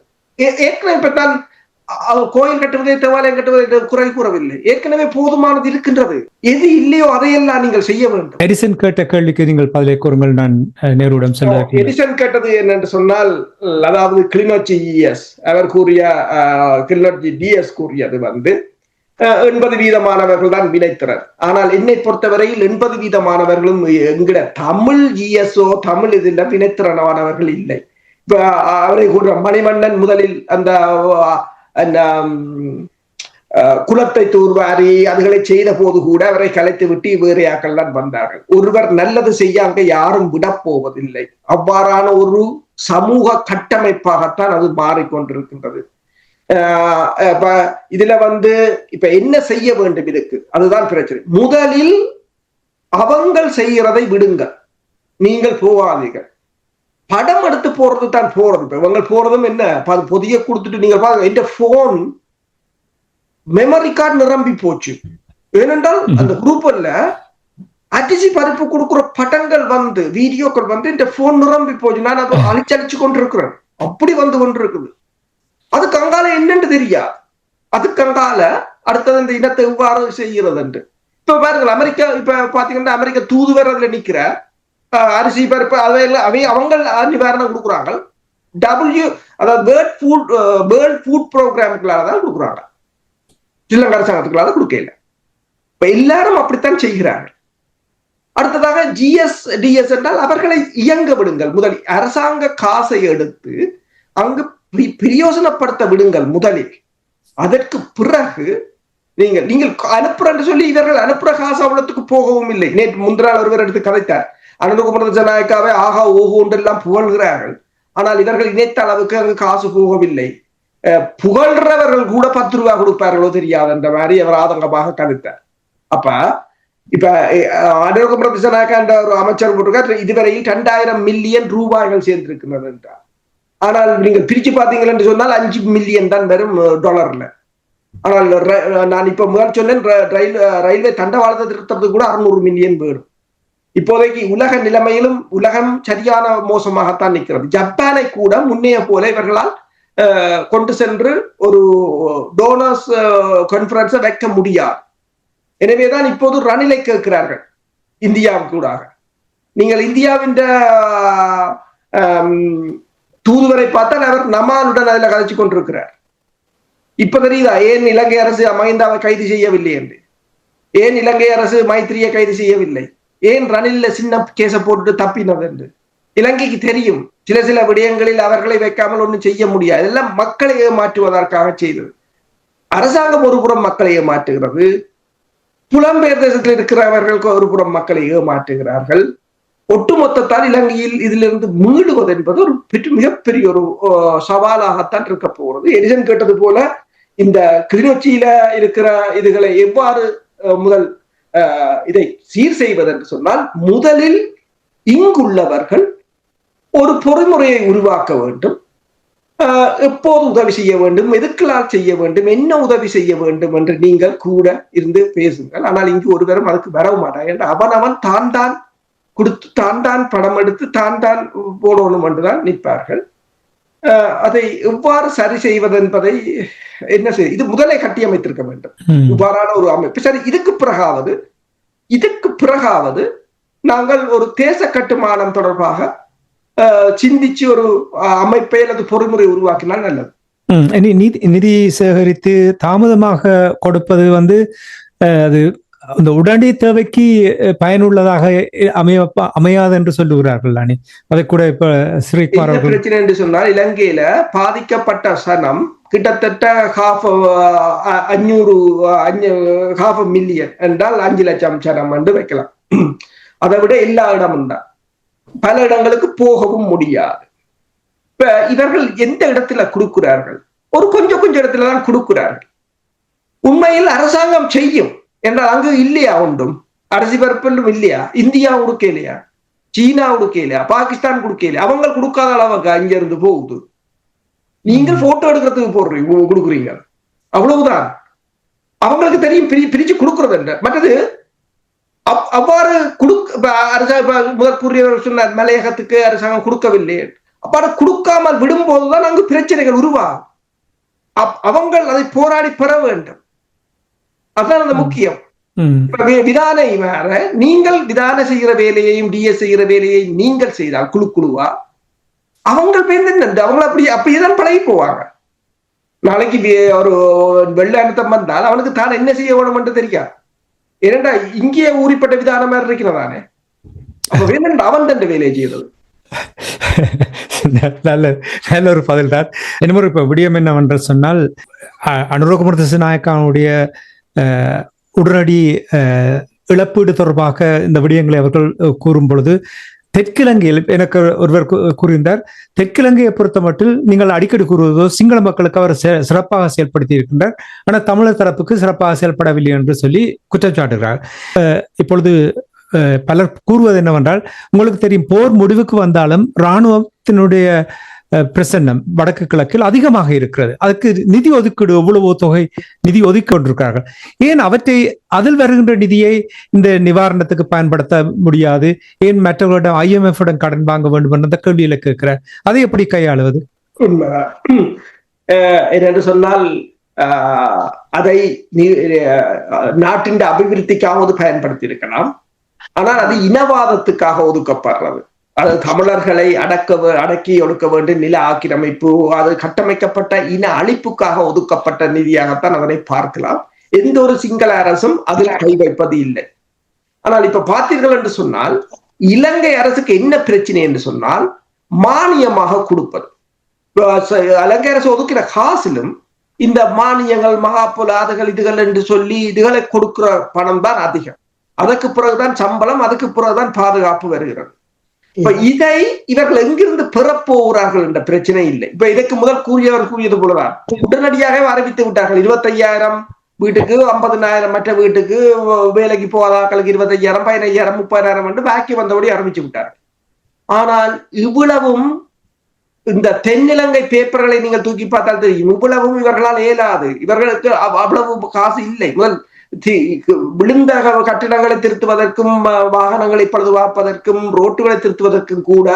[SPEAKER 4] ஏற்கனவே இப்ப நான் கோயில் கட்டுவதை, தேவாலயம் கட்டுவதை குறை கூறவில்லை. ஏற்கனவே போதுமானது இருக்கின்றது. எது இல்லையோ அதையெல்லாம் நீங்கள் செய்ய வேண்டும்.
[SPEAKER 1] எடிசன் கேட்ட கேள்விக்கு நீங்கள் பதிலை கூறுங்கள். நான் நேருடன் செல்ல.
[SPEAKER 4] எடிசன் கேட்டது என்னென்று சொன்னால், அதாவது கிளிநொச்சி இஎஸ் அவர் கூறிய, கிளிநொச்சி டிஎஸ் கூறியது 80% தான் வினைத்திறன். ஆனால் என்னை பொறுத்தவரையில் 80% என்கிற தமிழ் இஎஸ்ஓ தமிழ் இதில் வினைத்திறனானவர்கள் இல்லை. இப்ப அவரை கூற மணிமன்னன் முதலில் அந்த குலத்தை தூர்வாரி அதுகளை செய்த போது கூட அவரை கலைத்து விட்டு வேறு ஆக்கள் தான் வந்தார்கள். ஒருவர் நல்லது செய்ய அங்க யாரும் விடப்போவதில்லை. அவ்வாறான ஒரு சமூக கட்டமைப்பாகத்தான் அது மாறிக்கொண்டிருக்கின்றது. இதுல இப்ப என்ன செய்ய வேண்டும் இதுக்கு? அதுதான் பிரச்சனை. முதலில் அவங்கள் செய்யறதை விடுங்கள், நீங்கள் போவாதீர்கள். படம் எடுத்து போறது தான் போறது. இப்ப இவங்க போறதும் என்ன, பொதிய கொடுத்துட்டு நீங்க பாருங்க, இந்த போன் மெமரி கார்டு நிரம்பி போச்சு. ஏனென்றால் அந்த குரூப்ல அரிசி பருப்பு கொடுக்குற படங்கள் வீடியோக்கள் இந்த போன் நிரம்பி போச்சு. நான் அதை அழிச்சழிச்சு கொண்டிருக்கிறேன். அப்படி கொண்டிருக்குது. அதுக்கு அங்கால என்னன்னு தெரியாது. அதுக்கு அங்கால அடுத்தது இந்த இனத்தை எவ்வாறு செய்கிறது என்று. இப்ப பாருங்கள், அமெரிக்கா இப்ப பாத்தீங்கன்னா அமெரிக்க தூதுவர் அதுல நிக்கிற அரிசி பருப்பு அவங்க நிவாரணம் கொடுக்குறாங்க. அதாவது வேர்ல்ட் ஃபுட் ப்ரோக்ராமுக்களால தான் கொடுக்குறாங்க. ஸ்ரீலங்கா அரசாங்கத்துக்களால கொடுக்கல. இப்ப எல்லாரும் அப்படித்தான் செய்கிறார்கள். அடுத்ததாக ஜிஎஸ் டிஎஸ் என்றால் அவர்களை இயங்க விடுங்கள். முதல் அரசாங்க காசை எடுத்து அங்கு பிரயோசனப்படுத்த விடுங்கள் முதலில். அதற்கு பிறகு நீங்கள் அனுப்புறன்னு சொல்லி இவர்கள் அனுப்புற காசு அவ்வளவுக்கு போகவும் இல்லை. நேற்று முந்தினால் ஒருவர் எடுத்து கதைத்தார். அனுகுமார ஜனநாயக்காவே ஆகா ஓகோன்று எல்லாம் புகழ்கிறார்கள். ஆனால் இவர்கள் இணைத்த அளவுக்கு அங்கு காசு போகவில்லை. புகழ்றவர்கள் கூட 10 ரூபாய் கொடுப்பார்களோ தெரியாது என்ற மாதிரி அவர் ஆதங்கமாக கதைத்தார். அப்ப இப்ப அனுகுமார ஜனநாயக்கா என்ற ஒரு அமைச்சர் போட்டிருக்கார், இதுவரையில் 2000 மில்லியன் ரூபாய்கள் சேர்ந்திருக்கிறது என்றார். ஆனால் நீங்கள் பிரிச்சு பார்த்தீங்கள் என்று சொன்னால் 5 மில்லியன் தான் வரும் டாலர்ல. ஆனால் நான் இப்ப முதல் சொன்னேன் ரயில்வே தண்டவாளத்தை திருத்தத்துக்கு கூட 600 மில்லியன் வேணும். இப்போதைக்கு உலக நிலைமையிலும் உலகம் சரியான மோசமாகத்தான் நிற்கிறது. ஜப்பானை கூட முன்னைய போல இவர்களால் கொண்டு சென்று ஒரு டோனர்ஸ் கான்ஃபரன்ஸை வைக்க முடியாது. எனவேதான் இப்போது ரணிலை கேட்கிறார்கள் இந்தியாவுக்கு கூட. நீங்கள் இந்தியாவின் தூதுவரை பார்த்தால் அவர் நமாலுடன் அதில் கதைச்சு கொண்டிருக்கிறார். இப்ப தெரியுதா ஏன் இலங்கை அரசு மஹிந்தாவை கைது செய்யவில்லை என்று? ஏன் இலங்கை அரசு மைத்திரியை கைது செய்யவில்லை? ஏன் ரணில்ல சின்ன கேச போட்டு தப்பினது என்று இலங்கைக்கு தெரியும். சில விடயங்களில் அவர்களை வைக்காமல் ஒன்றும் செய்ய முடியாது. இதெல்லாம் மக்களை ஏமாற்றுவதற்காக செய்தது. அரசாங்கம் ஒரு புறம் மக்களை ஏமாற்றுகிறது, புலம்பெயர் தேசத்தில் இருக்கிறவர்களுக்கு ஒரு புறம் மக்களை ஏமாற்றுகிறார்கள். ஒட்டுமொத்தத்தால் இலங்கையில் இதிலிருந்து மீளுவது என்பது ஒரு மிகப்பெரிய ஒரு சவாலாகத்தான் இருக்க போகிறது. எடிசன் கேட்டது போல இந்த கிளிநொச்சியில இருக்கிற இதுகளை எவ்வாறு முதல் இதை சீர் செய்வது என்று சொன்னால், முதலில் இங்குள்ளவர்கள் ஒரு பொறிமுறையை உருவாக்க வேண்டும். எப்போது உதவி செய்ய வேண்டும், எதுக்களால் செய்ய வேண்டும், என்ன உதவி செய்ய வேண்டும் என்று நீங்கள் கூட இருந்து பேசுங்கள். ஆனால் இங்கு ஒருவரும் அதுக்கு வரவு மாட்டாங்க என்று அவன் தான் கொடுத்து தான் படம் எடுத்து தான் போடணும் என்றுதான் நிற்பார்கள். அதை எவ்வாறு சரி செய்வது என்பதை என்ன செய்ய இது முதலே கட்டியமைத்திருக்க வேண்டும். இவ்வாறான ஒரு அமைப்பு சரி. இதுக்கு பிறகாவது நாங்கள் ஒரு தேச கட்டுமானம் தொடர்பாக சிந்திச்சு ஒரு அமைப்பை அல்லது பொறிமுறை உருவாக்கினால் நல்லது.
[SPEAKER 1] நிதி சேகரித்து தாமதமாக கொடுப்பது அது அந்த உடனடி தேவைக்கு பயனுள்ளதாக அமையாது என்று சொல்லுகிறார்கள். அதை கூட இப்ப ஸ்ரீகுமார்
[SPEAKER 4] பிரச்சனை என்று சொன்னால், இலங்கையில பாதிக்கப்பட்ட சனம் கிட்டத்தட்ட 500 மில்லியன் என்றால் 5 லட்சம் சனம் என்று வைக்கலாம். அதை விட எல்லா இடமும் தான். பல இடங்களுக்கு போகவும் முடியாது. இப்ப இவர்கள் எந்த இடத்துல கொடுக்கிறார்கள்? ஒரு கொஞ்சம் இடத்துலதான் கொடுக்கிறார்கள். உண்மையில் அரசாங்கம் செய்யும் என்றால் அங்கு இல்லையா? ஒன்றும் அரசு பரப்பிலும் இல்லையா? இந்தியா கொடுக்கலையா? சீனா கொடுக்கலையா? பாகிஸ்தான் கொடுக்கலையா? அவங்க கொடுக்காத அளவுக்கு அங்க இருந்து போகுது. நீங்கள் போட்டோ எடுக்கிறதுக்கு கொடுக்குறீங்க, அவ்வளவுதான். அவங்களுக்கு தெரியும் பிரிச்சு கொடுக்கறது என்ற. மற்றது அவ்வாறு முதல் கூறியவர் சொன்னார், மலையகத்துக்கு அரசாங்கம் கொடுக்கவில்லை. அவ்வாறு கொடுக்காமல் விடும்போதுதான் அங்கு பிரச்சனைகள் உருவாகும். அவங்க அதை போராடி பெற வேண்டும். அதுதான் அந்த முக்கியம். விதானை வேற. நீங்கள் விதான செய்கிற வேலையையும் டிஎஸ் செய்கிற வேலையை நீங்கள் செய்தால் குழுவா அவங்க அவங்களை அப்படியேதான் பழகி போவாங்க. நாளைக்கு ஒரு வெள்ள அழுத்தம் வந்தால் அவனுக்கு தான் என்ன செய்ய வேணும் என்று தெரியாது. ஏனென்றா இங்கே ஊறிப்பட்ட விதான மாதிரி இருக்கிறதானே. அப்ப வேணும் அவன் தன் வேலையை செய்யறது.
[SPEAKER 1] நல்ல ஒரு பதில் தான். இன்னொரு இப்ப விடயம் என்னவென்று சொன்னால், அனுரகுமார திசாநாயக்காவுடைய உடனடி இழப்பீடு தொடர்பாக இந்த விடயங்களை அவர்கள் கூறும் பொழுது, தெற்கிலங்கையில் எனக்கு ஒருவர் கூறியிருந்தார், தெற்கிலங்கையை பொறுத்த மட்டில் நீங்கள் அடிக்கடி கூறுவதோ சிங்கள மக்களுக்கு அவர் சிறப்பாக செயல்படுத்தி இருக்கின்றார், ஆனால் தமிழர் தரப்புக்கு சிறப்பாக செயல்படவில்லை என்று சொல்லி குற்றம் சாட்டுகிறார். இப்பொழுது பலர் கூறுவது என்னவென்றால், உங்களுக்கு தெரியும், போர் முடிவுக்கு வந்தாலும் இராணுவத்தினுடைய பிரசன்னம் வடக்கு கிழக்கில் அதிகமாக இருக்கிறது. அதுக்கு நிதி ஒதுக்கீடு எவ்வளவோ தொகை நிதி ஒதுக்கி கொண்டிருக்கிறார்கள். ஏன் அதில் வருகின்ற நிதியை இந்த நிவாரணத்துக்கு பயன்படுத்த முடியாது? ஏன் மற்றவர்களிடம் IMF கடன் வாங்க வேண்டும் என்ற கேள்வியில கேட்கிறார். அதை எப்படி கையாளுவது?
[SPEAKER 4] என்று சொன்னால், அதை நாட்டின் அபிவிருத்திக்காவது பயன்படுத்தி இருக்கலாம். ஆனால் அது இனவாதத்துக்காக ஒதுக்கப்படுறது. அது தமிழர்களை அடக்கி ஒடுக்க வேண்டும், நில ஆக்கிரமிப்பு, அது கட்டமைக்கப்பட்ட இன அழிப்புக்காக ஒதுக்கப்பட்ட நிதியாகத்தான் அதனை பார்க்கலாம். எந்த ஒரு சிங்கள அரசும் அதில் கை வைப்பது இல்லை. ஆனால் இப்ப பார்த்தீர்கள் என்று சொன்னால், இலங்கை அரசுக்கு என்ன பிரச்சனை என்று சொன்னால், மானியமாக கொடுப்பது. இலங்கை அரசு ஒதுக்கிற காசிலும் இந்த மானியங்கள், மகாபுலாதுகள், இதுகள் என்று சொல்லி இதுகளை கொடுக்கிற பணம் தான் அதிகம். அதற்கு பிறகுதான் சம்பளம், அதுக்கு பிறகுதான் பாதுகாப்பு வருகிறது. இப்ப இதை இவர்கள் எங்கிருந்து பெறப்போகிறார்கள் என்ற பிரச்சனை இல்லை. இப்ப இதற்கு முதல் கூறியது போலதான் உடனடியாக அறிவித்து விட்டார்கள். 25,000 வீட்டுக்கு, 50,000 மற்ற வீட்டுக்கு, வேலைக்கு போகாதாக்களுக்கு 25,000, 15,000, 30,000 என்று பாக்கி வந்தபடி ஆரம்பிச்சு விட்டார்கள். ஆனால் இவ்வளவும் இந்த தென்னிலங்கை பேப்பர்களை நீங்கள் தூக்கி பார்த்தால் தெரியும், இவ்வளவும் இவர்களால் இயலாது, இவர்களுக்கு அவ்வளவு காசு இல்லை. முதல் விழுந்த கட்டிடங்களை திருத்துவதற்கும் வாகனங்களை பழுதுபார்ப்பதற்கும் ரோட்டுகளை திருத்துவதற்கும் கூட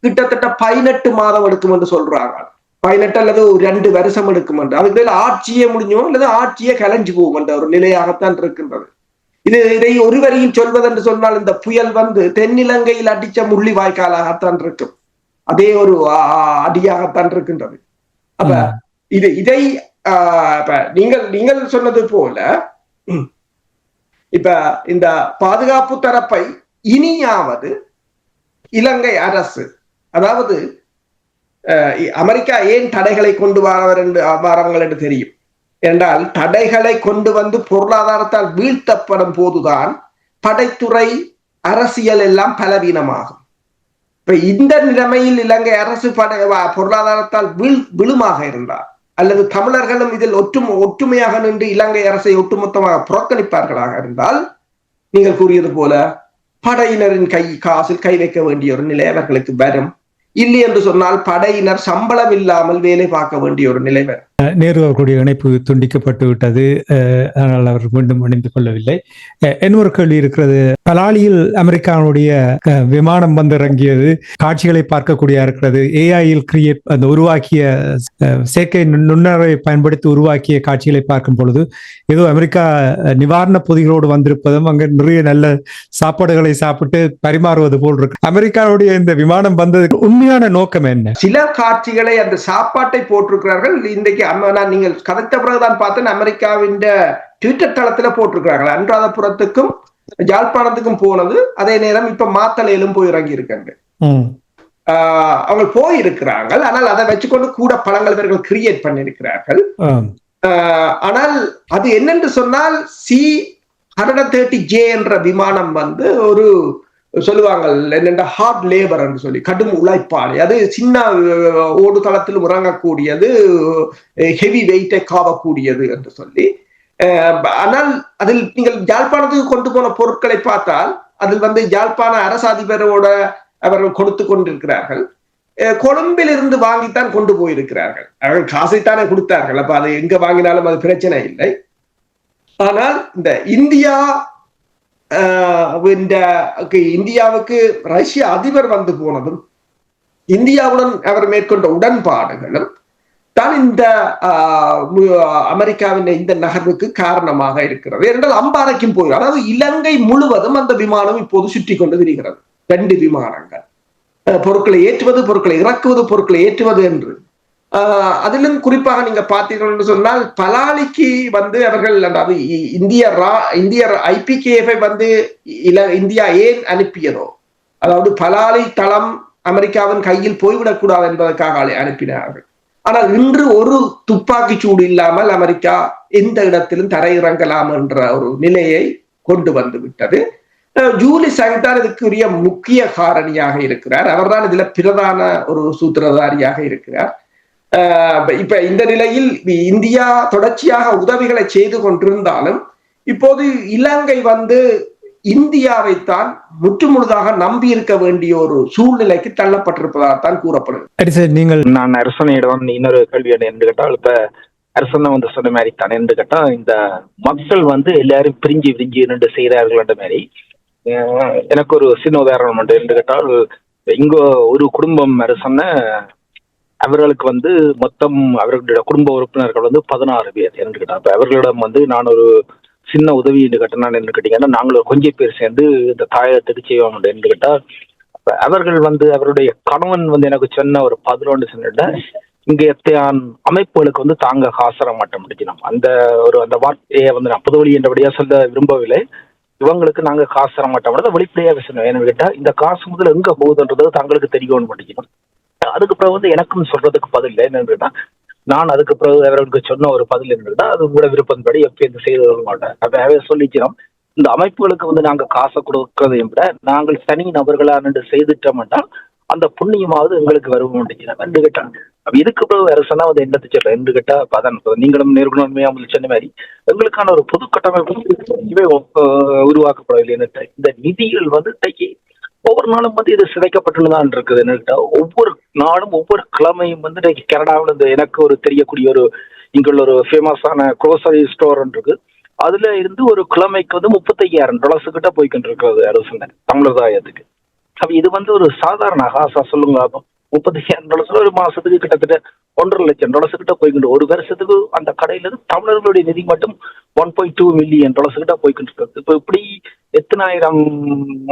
[SPEAKER 4] கிட்டத்தட்ட 18 மாதம் எடுக்கும் என்று சொல்றாங்க. 18 அல்லது 2 வருஷம் எடுக்கும் என்று. அதுக்கு ஆட்சியே முடிஞ்சோம் அல்லது ஆட்சியே கலைஞ்சு போகும் என்ற ஒரு நிலையாகத்தான் இருக்கின்றது. இதை ஒரு வரியில் சொல்வதென்று சொன்னால், இந்த புயல் தென்னிலங்கையில் அடிச்ச முள்ளி வாய்க்காலாகத்தான் இருக்கும். அதே ஒரு அடியாகத்தான் இருக்கின்றது. அப்ப இதை நீங்கள் சொன்னது போல இப்ப இந்த பாதுகாப்பு தரப்பை இனியாவது இலங்கை அரசு, அதாவது அமெரிக்கா ஏன் தடைகளை கொண்டு வாரங்கள் என்று தெரியும் என்றால், தடைகளை கொண்டு வந்து பொருளாதாரத்தால் வீழ்த்தப்படும் போதுதான் படைத்துறை அரசியல் எல்லாம் பலவீனமாகும். இப்ப இந்த நிலைமையில் இலங்கை அரசு பொருளாதாரத்தால் விழுமாக இருந்தார், அல்லது தமிழர்களும் இதில் ஒற்றுமையாக நின்று இலங்கை அரசை ஒட்டுமொத்தமாக புறக்கணிப்பார்களாக இருந்தால், நீங்கள் கூறியது போல படையினரின் காசில் கை வைக்க வேண்டிய ஒரு நிலை அவர்களுக்கு வரும். இல்லை என்று சொன்னால் படையினர் சம்பளம் இல்லாமல் வேலை பார்க்க வேண்டிய ஒரு நிலை வரும்.
[SPEAKER 1] நேரு அவர்களுடைய இணைப்பு துண்டிக்கப்பட்டு விட்டது, ஆனால் அவர் மீண்டும் இணைந்து கொள்ளவில்லை. இன்னொரு கேள்வி இருக்கிறது. பலாலியில் அமெரிக்காவுடைய விமானம் வந்து இறங்கியது காட்சிகளை பார்க்கக்கூடிய இருக்கிறது. ஏஐயில் கிரியேட் அந்த உருவாக்கிய செயற்கை நுண்ணறை பயன்படுத்தி உருவாக்கிய காட்சிகளை பார்க்கும் பொழுது ஏதோ அமெரிக்கா நிவாரண பொதிகளோடு வந்திருப்பதும் அங்கே நிறைய நல்ல சாப்பாடுகளை சாப்பிட்டு பரிமாறுவது போல் இருக்கு. அமெரிக்காவுடைய இந்த விமானம் வந்ததுக்கு உண்மையான நோக்கம் என்ன?
[SPEAKER 4] சில காட்சிகளை அந்த சாப்பாட்டை போட்டிருக்கிறார்கள். இன்றைக்கு நீங்கள் கதைத்த பிறகுதான் பார்த்தேன், அமெரிக்காவின் ட்விட்டர் தளத்துல போட்டிருக்கிறார்கள். அனுராதபுரத்துக்கும் யாழ்ப்பாணத்துக்கும் போனது அதே நேரம் இப்ப மாத்தளையிலும் போய் இறங்கி இருக்காங்க. அவங்க போயிருக்கிறாங்க, ஆனால் அதை வச்சுக்கொண்டு கூட படங்கள் இவர்கள் கிரியேட் பண்ணிருக்கிறார்கள். ஆனால் அது என்னென்று சொன்னால் C-130J என்ற விமானம் ஒரு சொல்லுவாங்க என்னென்ன ஹார்ட் லேபர் என்று சொல்லி, கடும் உழைப்பாளி. அது சின்ன ஓடு தளத்திலும் இறங்கக்கூடியது, ஹெவி வெயிட்டை காவக்கூடியது என்று சொல்லி. ஆனால் அதில் நீங்கள் யாழ்ப்பாணத்துக்கு கொண்டு போன பொருட்களை பார்த்தால் அதில் யாழ்ப்பாண அரசு அதிபரோட அவர்கள் கொடுத்து கொண்டிருக்கிறார்கள். கொழும்பில் இருந்து வாங்கித்தான் கொண்டு போயிருக்கிறார்கள். அவர்கள் காசைத்தானே கொடுத்தார்கள். அப்ப அது எங்க வாங்கினாலும் அது பிரச்சனை இல்லை. ஆனால் இந்த இந்தியாவுக்கு ரஷ்ய அதிபர் வந்து போனதும் இந்தியாவுடன் அவர் மேற்கொண்ட உடன்பாடுகளும் தான் இந்த அமெரிக்காவின் இந்த நகர்வுக்கு காரணமாக இருக்கிறது. என்றால் அம்பாறைக்கும் போய், அதாவது இலங்கை முழுவதும் அந்த விமானம் இப்போது சுற்றி கொண்டு விரிகிறது. 2 விமானங்கள், பொருட்களை ஏற்றுவது, பொருட்களை இறக்குவது, பொருட்களை ஏற்றுவது என்று. அதிலும் குறிப்பாக நீங்க பார்த்தீர்கள் என்று சொன்னால், பலாலிக்கு அவர்கள் அதாவது இந்திய IPKF இந்தியா ஏன் அனுப்பியதோ, அதாவது பலாலி தளம் அமெரிக்காவின் கையில் போய்விடக்கூடாது என்பதற்காக அனுப்பினார்கள். ஆனால் இன்று ஒரு துப்பாக்கி சூடு இல்லாமல் அமெரிக்கா எந்த இடத்திலும் தரையிறங்கலாம் என்ற ஒரு நிலையை கொண்டு வந்து விட்டது. ஜூலி சங் தான் இதுக்குரிய முக்கிய காரணியாக இருக்கிறார். அவர்தான் இதுல பிரதான ஒரு சூத்திரதாரியாக இருக்கிறார். இப்ப இந்த நிலையில் இந்தியா தொடர்ச்சியாக உதவிகளை செய்து கொண்டிருந்தாலும் இப்போது இலங்கை இந்தியாவைத்தான் முற்றுமுழுதாக நம்பி இருக்க வேண்டிய ஒரு சூழ்நிலைக்கு தள்ளப்பட்டிருப்பதாகத்தான் கூறப்படுது.
[SPEAKER 7] நான் அரசனிடம் இன்னொரு கேள்வி என்று கேட்டால், இப்ப அரசனை சொன்ன மாதிரி தானே என்று கேட்டா, இந்த மக்கள் எல்லாரும் பிரிஞ்சு நின்று செய்கிறார்கள் என்ற மாதிரி எனக்கு ஒரு சின்ன உதாரணம் என்று கேட்டால், இங்க ஒரு குடும்பம் அரசனை அவர்களுக்கு மொத்தம் அவர்களுடைய குடும்ப உறுப்பினர்கள் 16 பேர் என்று கேட்டாங்க. அவர்களிடம் நான் ஒரு சின்ன உதவி என்று கேட்டேன். என்ன கேட்டீங்கன்னா, நாங்களும் கொஞ்சம் பேர் சேர்ந்து இந்த தாயத்துக்கு செய்வோம் என்று கேட்டால், அவர்கள் அவருடைய கணவன் எனக்கு சொன்ன ஒரு 11 சொன்ன இங்க எத்தையான் அமைப்புகளுக்கு தாங்க காசர மாட்டோம் முடிக்கணும். அந்த வார்த்தையை நான் புதுவழி என்றபடியா சொல்ல விரும்பவில்லை. இவங்களுக்கு நாங்க காசு தர மாட்டோம் வெளிப்படையாக சொன்னோம். ஏன்னு கேட்டா, இந்த காசு முதல்ல எங்க போகுதுன்றது தங்களுக்கு தெரியணும்னு படிக்கணும். அதுக்கு பிறகு எனக்கும் சொல்றதுக்கு பதில் இல்லை. என்னன்னு கேட்டா, நான் அதுக்கு பிறகு அவர்களுக்கு சொன்ன ஒரு பதில் என்னன்னா, அது கூட விருப்பப்படி எப்பயும் செய்து கொள்ள மாட்டேன். அப்ப சொல்லிக்கிறோம், இந்த அமைப்புகளுக்கு நாங்க காசை கொடுக்கறதையும் விட நாங்கள் தனி நபர்களா நின்று செய்துட்டோம்னா அந்த புண்ணியமாவது எங்களுக்கு வருவோம் என்று கேட்டாங்க. அப்ப இதுக்கு பிறகு அரசனா என்னத்தை சொல்றேன் என்று கேட்டா, அதான் நீங்களும் நேர்கொள்மையா சொன்ன மாதிரி எங்களுக்கான ஒரு பொது கட்டமைப்பு உருவாக்கப்படவில்லை. இந்த நிதிகள் இன்னைக்கு ஒவ்வொரு நாளும் வந்து இது சிதைக்கப்பட்டுதான் இருக்குது. என்னட்டா ஒவ்வொரு நாளும் ஒவ்வொரு கிழமையும் வந்து இன்னைக்கு கனடாவில் இந்த எனக்கு ஒரு தெரியக்கூடிய ஒரு இங்குள்ள ஒரு ஃபேமஸான க்ரோசரி ஸ்டோர் இருக்கு. அதுல இருந்து ஒரு கிழமைக்கு வந்து $35,000 கிட்ட போய்கிட்டு இருக்கிறது அரசு தமிழதாயத்துக்கு. அப்ப இது வந்து ஒரு சாதாரண ஆசா சொல்லுங்க. $35,000 ஒரு மாசத்துக்கு கிட்டத்தட்ட $1,50,000 கிட்ட போய்கிட்டு, ஒரு வருஷத்துக்கு அந்த கடையில இருந்து தமிழர்களுடைய நிதி மட்டும் $1.2 மில்லியன் கிட்ட போய்கிட்டு இருக்கு. இப்ப இப்படி எத்தனாயிரம்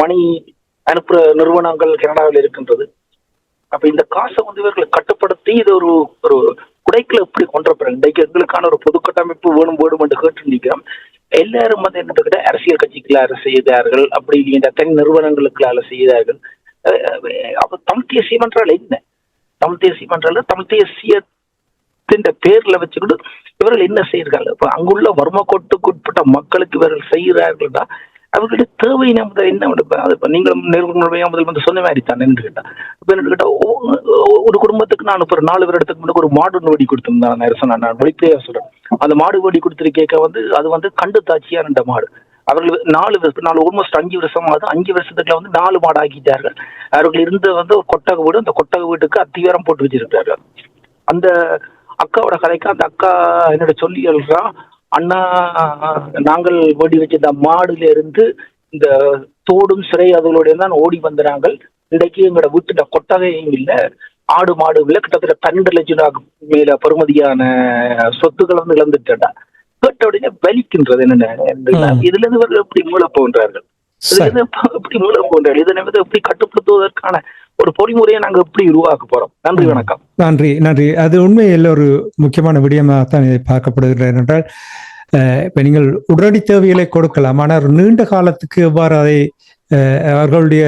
[SPEAKER 7] மணி அனுப்புற நிறுவனங்கள் கனடாவில் இருக்கின்றது. அப்ப இந்த காசை வந்து இவர்கள் கட்டுப்படுத்தி இது ஒரு ஒரு குடைக்குள்ள எப்படி கொண்டு போறாங்க. இன்றைக்கு எங்களுக்கான ஒரு பொது கட்டமைப்பு வேணும் என்று கேட்டு நிற்கிறோம். எல்லாரும் வந்து என்ன கிட்ட அரசியல் கட்சிகளால் செய்தார்கள், அப்படி இந்த தனி நிறுவனங்களுக்களால செய்தார்கள். அப்ப தமிழ் தேசியம் என்றால் என்ன? தமிழ் தேசியம் என்றால் தமிழ் தேசியத்தின் பேர்ல வச்சுக்கிட்டு இவர்கள் என்ன செய்கிறார்கள்? இப்ப அங்குள்ள வறுமை கோட்டுக்கு உட்பட்ட மக்களுக்கு இவர்கள் செய்கிறார்கள்டா அவர்களுடைய தேவை என்ன? நீங்களும் முதல் வந்து சொன்ன மாதிரி தான் நின்று கேட்டா. இப்ப என்ன கேட்டா, ஒரு குடும்பத்துக்கு நான் இப்ப 4 வருடத்துக்கு முன்னாடி ஒரு மாடு வெடி கொடுத்திருந்தேன். நான் வெளிப்படையா சொல்றேன். அந்த மாடு வெடி கொடுத்துருக்கேக்க வந்து அது வந்து கண்டு தாட்சியா இருந்த மாடு. அவர்கள் 4 ஆல்மோஸ்ட் 5 வருஷமாவது 5 வருஷத்துக்குள்ள வந்து 4 மாடு ஆக்கிட்டார்கள். அவர்கள் இருந்த வந்து ஒரு கொட்டக வீடு, அந்த கொட்டக வீட்டுக்கு அத்திவாரம் போட்டு வச்சிருக்கிறார்கள். அந்த அக்காவோட கதைக்கு அந்த அக்கா என்னோட சொல்லி சொல்றான், அண்ணா நாங்கள் ஓடி வச்ச இந்த மாடுல இருந்து இந்த தோடும் சிறை அதுகளோட தான் ஓடி வந்த நாங்கள். இன்றைக்கு எங்களோட வீட்டுல கொட்டகையும் இல்லை, ஆடு மாடு இல்லை, கிட்டத்தட்ட 12 லட்சம் ரூபாய்க்கு மேல பெறுமதியான சொத்துக்களை வந்து இழந்துட்டா. கேட்ட உடனே வலிக்கின்றது என்னென்ன, இதுல இருந்து இவர்கள் எப்படி மூளை போன்றார்கள், எப்படி மூளை போன்றார்கள், இதனை வந்து எப்படி கட்டுப்படுத்துவதற்கான ஒரு பொறிமுறையை நாங்க எப்படி உருவாக்க போறோம். நன்றி, வணக்கம்.
[SPEAKER 1] நன்றி. அது உண்மையில் ஒரு முக்கியமான விடயமாகத்தான் இதை பார்க்கப்படுகிறது. என்றால் இப்ப நீங்கள் உடனடி தேவைகளை கொடுக்கலாம், ஆனால் நீண்ட காலத்துக்கு எவ்வாறு அதை அவர்களுடைய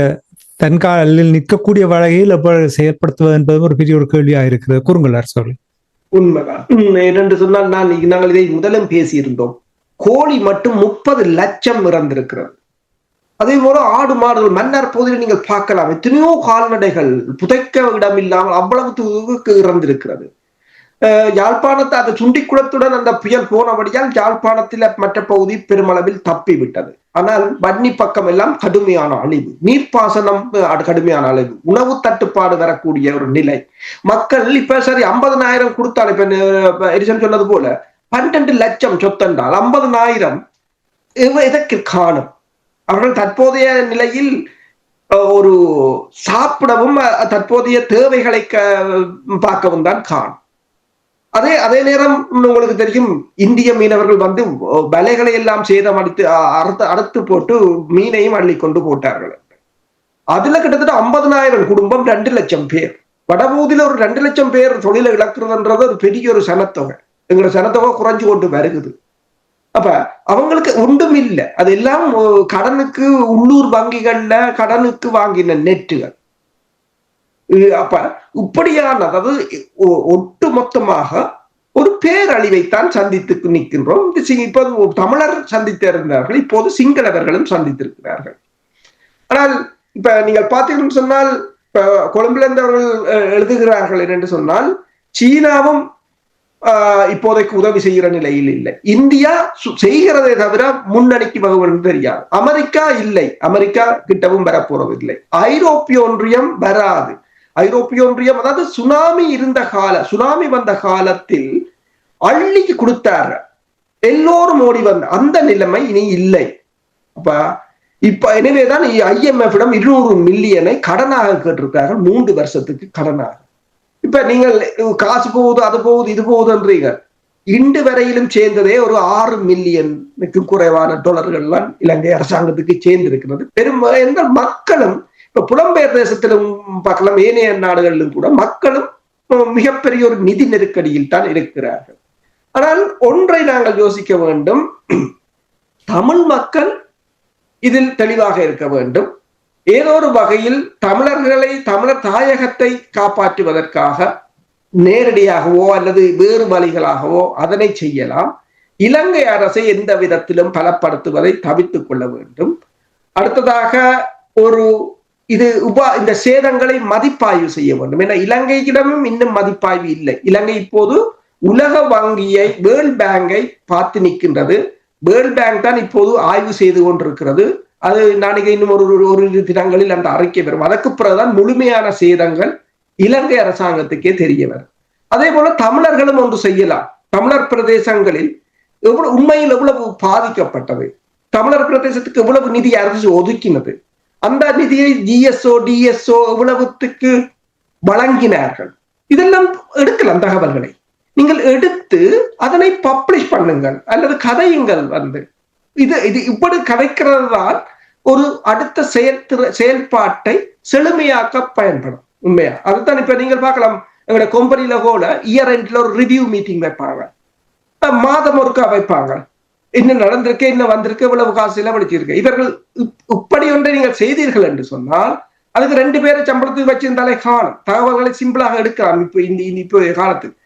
[SPEAKER 1] தன்காலில் நிற்கக்கூடிய வகையில் எவ்வாறு செயற்படுத்துவது என்பது ஒரு பெரிய ஒரு கேள்வியாக இருக்கிறது. கூறுங்கள் அரசு.
[SPEAKER 4] உண்மைதான். என்னென்று சொன்னால் நாங்கள் இதை முதலும் பேசியிருந்தோம். கோழி மட்டும் 30 லட்சம் இறந்திருக்கிறது. அதே போல ஆடு மாடுகள் மன்னார் பகுதியில் நீங்கள் பார்க்கலாம், எத்தனையோ கால்நடைகள் புதைக்க இடம் இல்லாமல் அவ்வளவு இறந்திருக்கிறது. யாழ்ப்பாணத்தை அது சுண்டிக்குளத்துடன் அந்த புயல் போனபடியால் யாழ்ப்பாணத்தில மற்ற பகுதி பெருமளவில் தப்பி விட்டது. ஆனால் வன்னி பக்கம் எல்லாம் கடுமையான அழிவு, நீர்ப்பாசனம் கடுமையான அழிவு, உணவு தட்டுப்பாடு வரக்கூடிய ஒரு நிலை. மக்கள் இப்ப சரி 50,000 கொடுத்தால், இப்ப எரிசன் சொன்னது போல 12 லட்சம் சொத்தென்றால் 50,000 இதற்கு காணும். அவர்கள் தற்போதைய நிலையில் ஒரு சாப்பிடவும் தற்போதைய தேவைகளை பார்க்கவும் தான் காணும். அதே நேரம் உங்களுக்கு தெரியும், இந்திய மீனவர்கள் வந்து வலைகளை எல்லாம் சேதம் அறுத்து போட்டு மீனையும் அள்ளி கொண்டு போட்டார்கள். அதுல கிட்டத்தட்ட 50,000 குடும்பம், 2 லட்சம் பேர். வடபகுதியில ஒரு 2 லட்சம் பேர் தொழிலை இழக்கிறதுன்றது ஒரு பெரிய ஒரு சனத்தொகை. எங்களோட சனத்தொகை குறைஞ்சு கொண்டு வருகுது. அப்ப அவங்களுக்கு ஒன்றும் இல்லை, அதெல்லாம் கடனுக்கு உள்ளூர் வங்கிகள்ல கடனுக்கு வாங்கின நெட்டுகள். அப்ப இப்படியான, அதாவது ஒட்டு மொத்தமாக ஒரு பேரழிவைத்தான் சந்தித்து நிற்கின்றோம். இப்போது தமிழர் சந்தித்திருந்தார்கள், இப்போது சிங்களவர்களும் சந்தித்திருக்கிறார்கள். ஆனால் இப்ப நீங்கள் பார்த்தீங்கன்னு சொன்னால், இப்ப கொழும்புல இருந்தவர்கள் எழுதுகிறார்கள் என்று சொன்னால், சீனாவும் இப்போதைக்கு உதவி செய்கிற நிலையில் இல்லை. இந்தியா செய்கிறதை தவிர முன்னணிக்கு வகுவது தெரியாது. அமெரிக்கா இல்லை, அமெரிக்கா கிட்டவும் வரப்போறதில்லை. ஐரோப்பிய ஒன்றியம் வராது. ஐரோப்பிய ஒன்றியம், அதாவது சுனாமி வந்த காலத்தில் அள்ளி கொடுத்தாரு, எல்லோரும் ஓடி வந்த அந்த நிலைமை இனி இல்லை. இப்ப எனவேதான் IMF-இடம் 200 மில்லியனை கடனாக கேட்டிருக்கார்கள், 3 வருஷத்துக்கு கடனாக. இப்ப நீங்கள் காசு போகுது, அது போகுது, இது போகுதுன்றீங்க. இன்று வரையிலும் சேர்ந்ததே ஒரு 6 மில்லியனுக்கு குறைவான டாலர்கள்லாம் இலங்கை அரசாங்கத்துக்கு சேர்ந்திருக்கிறது. பெரும் மக்களும் இப்ப புலம்பெயர் தேசத்திலும் பார்க்கலாம், ஏனைய நாடுகளிலும் கூட மக்களும் மிகப்பெரிய ஒரு நிதி நெருக்கடியில் தான் இருக்கிறார்கள். ஆனால் ஒன்றை நாங்கள் யோசிக்க வேண்டும், தமிழ் மக்கள் இதில் தெளிவாக இருக்க வேண்டும். ஏதோ ஒரு வகையில் தமிழர் தாயகத்தை காப்பாற்றுவதற்காக நேரடியாகவோ அல்லது வேறு வழிகளாகவோ அதனை செய்யலாம். இலங்கை அரசை எந்த விதத்திலும் பலப்படுத்துவதை தவிர்த்துக் கொள்ள வேண்டும். அடுத்ததாக இந்த சேதங்களை மதிப்பாய்வு செய்ய வேண்டும். ஏன்னா இலங்கையிடமும் இன்னும் மதிப்பாய்வு இல்லை. இலங்கை இப்போது உலக வங்கியை, வேர்ல்ட் பேங்கை பார்த்து நிற்கின்றது. வேர்ல்ட் பேங்க் தான் இப்போது ஆய்வு செய்து கொண்டிருக்கிறது. அது நாளைக்கு இன்னும் ஒரு தினங்களில் அந்த அறிக்கை வரும். அதற்கு பிறகுதான் முழுமையான சேதங்கள் இலங்கை அரசாங்கத்துக்கே தெரிய வரும். அதே போல தமிழர்களும் ஒன்று செய்யலாம். தமிழர் பிரதேசங்களில் உண்மையில் எவ்வளவு பாதிக்கப்பட்டது, தமிழர் பிரதேசத்துக்கு எவ்வளவு நிதி அரசு ஒதுக்கினது, அந்த நிதியை ஜிஎஸ்ஓ டிஎஸ்ஓ எவ்வளவுத்துக்கு வழங்கினார்கள், இதெல்லாம் எடுக்கலாம். தகவல்களை நீங்கள் எடுத்து அதனை பப்ளிஷ் பண்ணுங்கள் அல்லது கதையுங்கள். இது இப்படி கதைக்கிறது தான் ஒரு அடுத்த செயல்பாட்டை செழுமையாக்க பயன்படும். உண்மையா அதுதான். இப்ப நீங்கள் பார்க்கலாம், எங்களோட கம்பெனியில கூட இயர் எண்ட்ல ஒரு ரிவ்யூ மீட்டிங் வைப்பாங்க, மாதம் ஒருக்கா வைப்பாங்க. என்ன நடந்திருக்கு, என்ன வந்திருக்கு, இவ்வளவு காசு செலவழிச்சிருக்கு. இவர்கள் இப்படி ஒன்றை நீங்கள் செய்தீர்கள் என்று சொன்னால் அதுக்கு 2 பேரை சம்பளத்துக்கு வச்சிருந்தாலே காணும். தகவல்களை சிம்பிளாக எடுக்கலாம். இப்போதைய காலத்துக்கு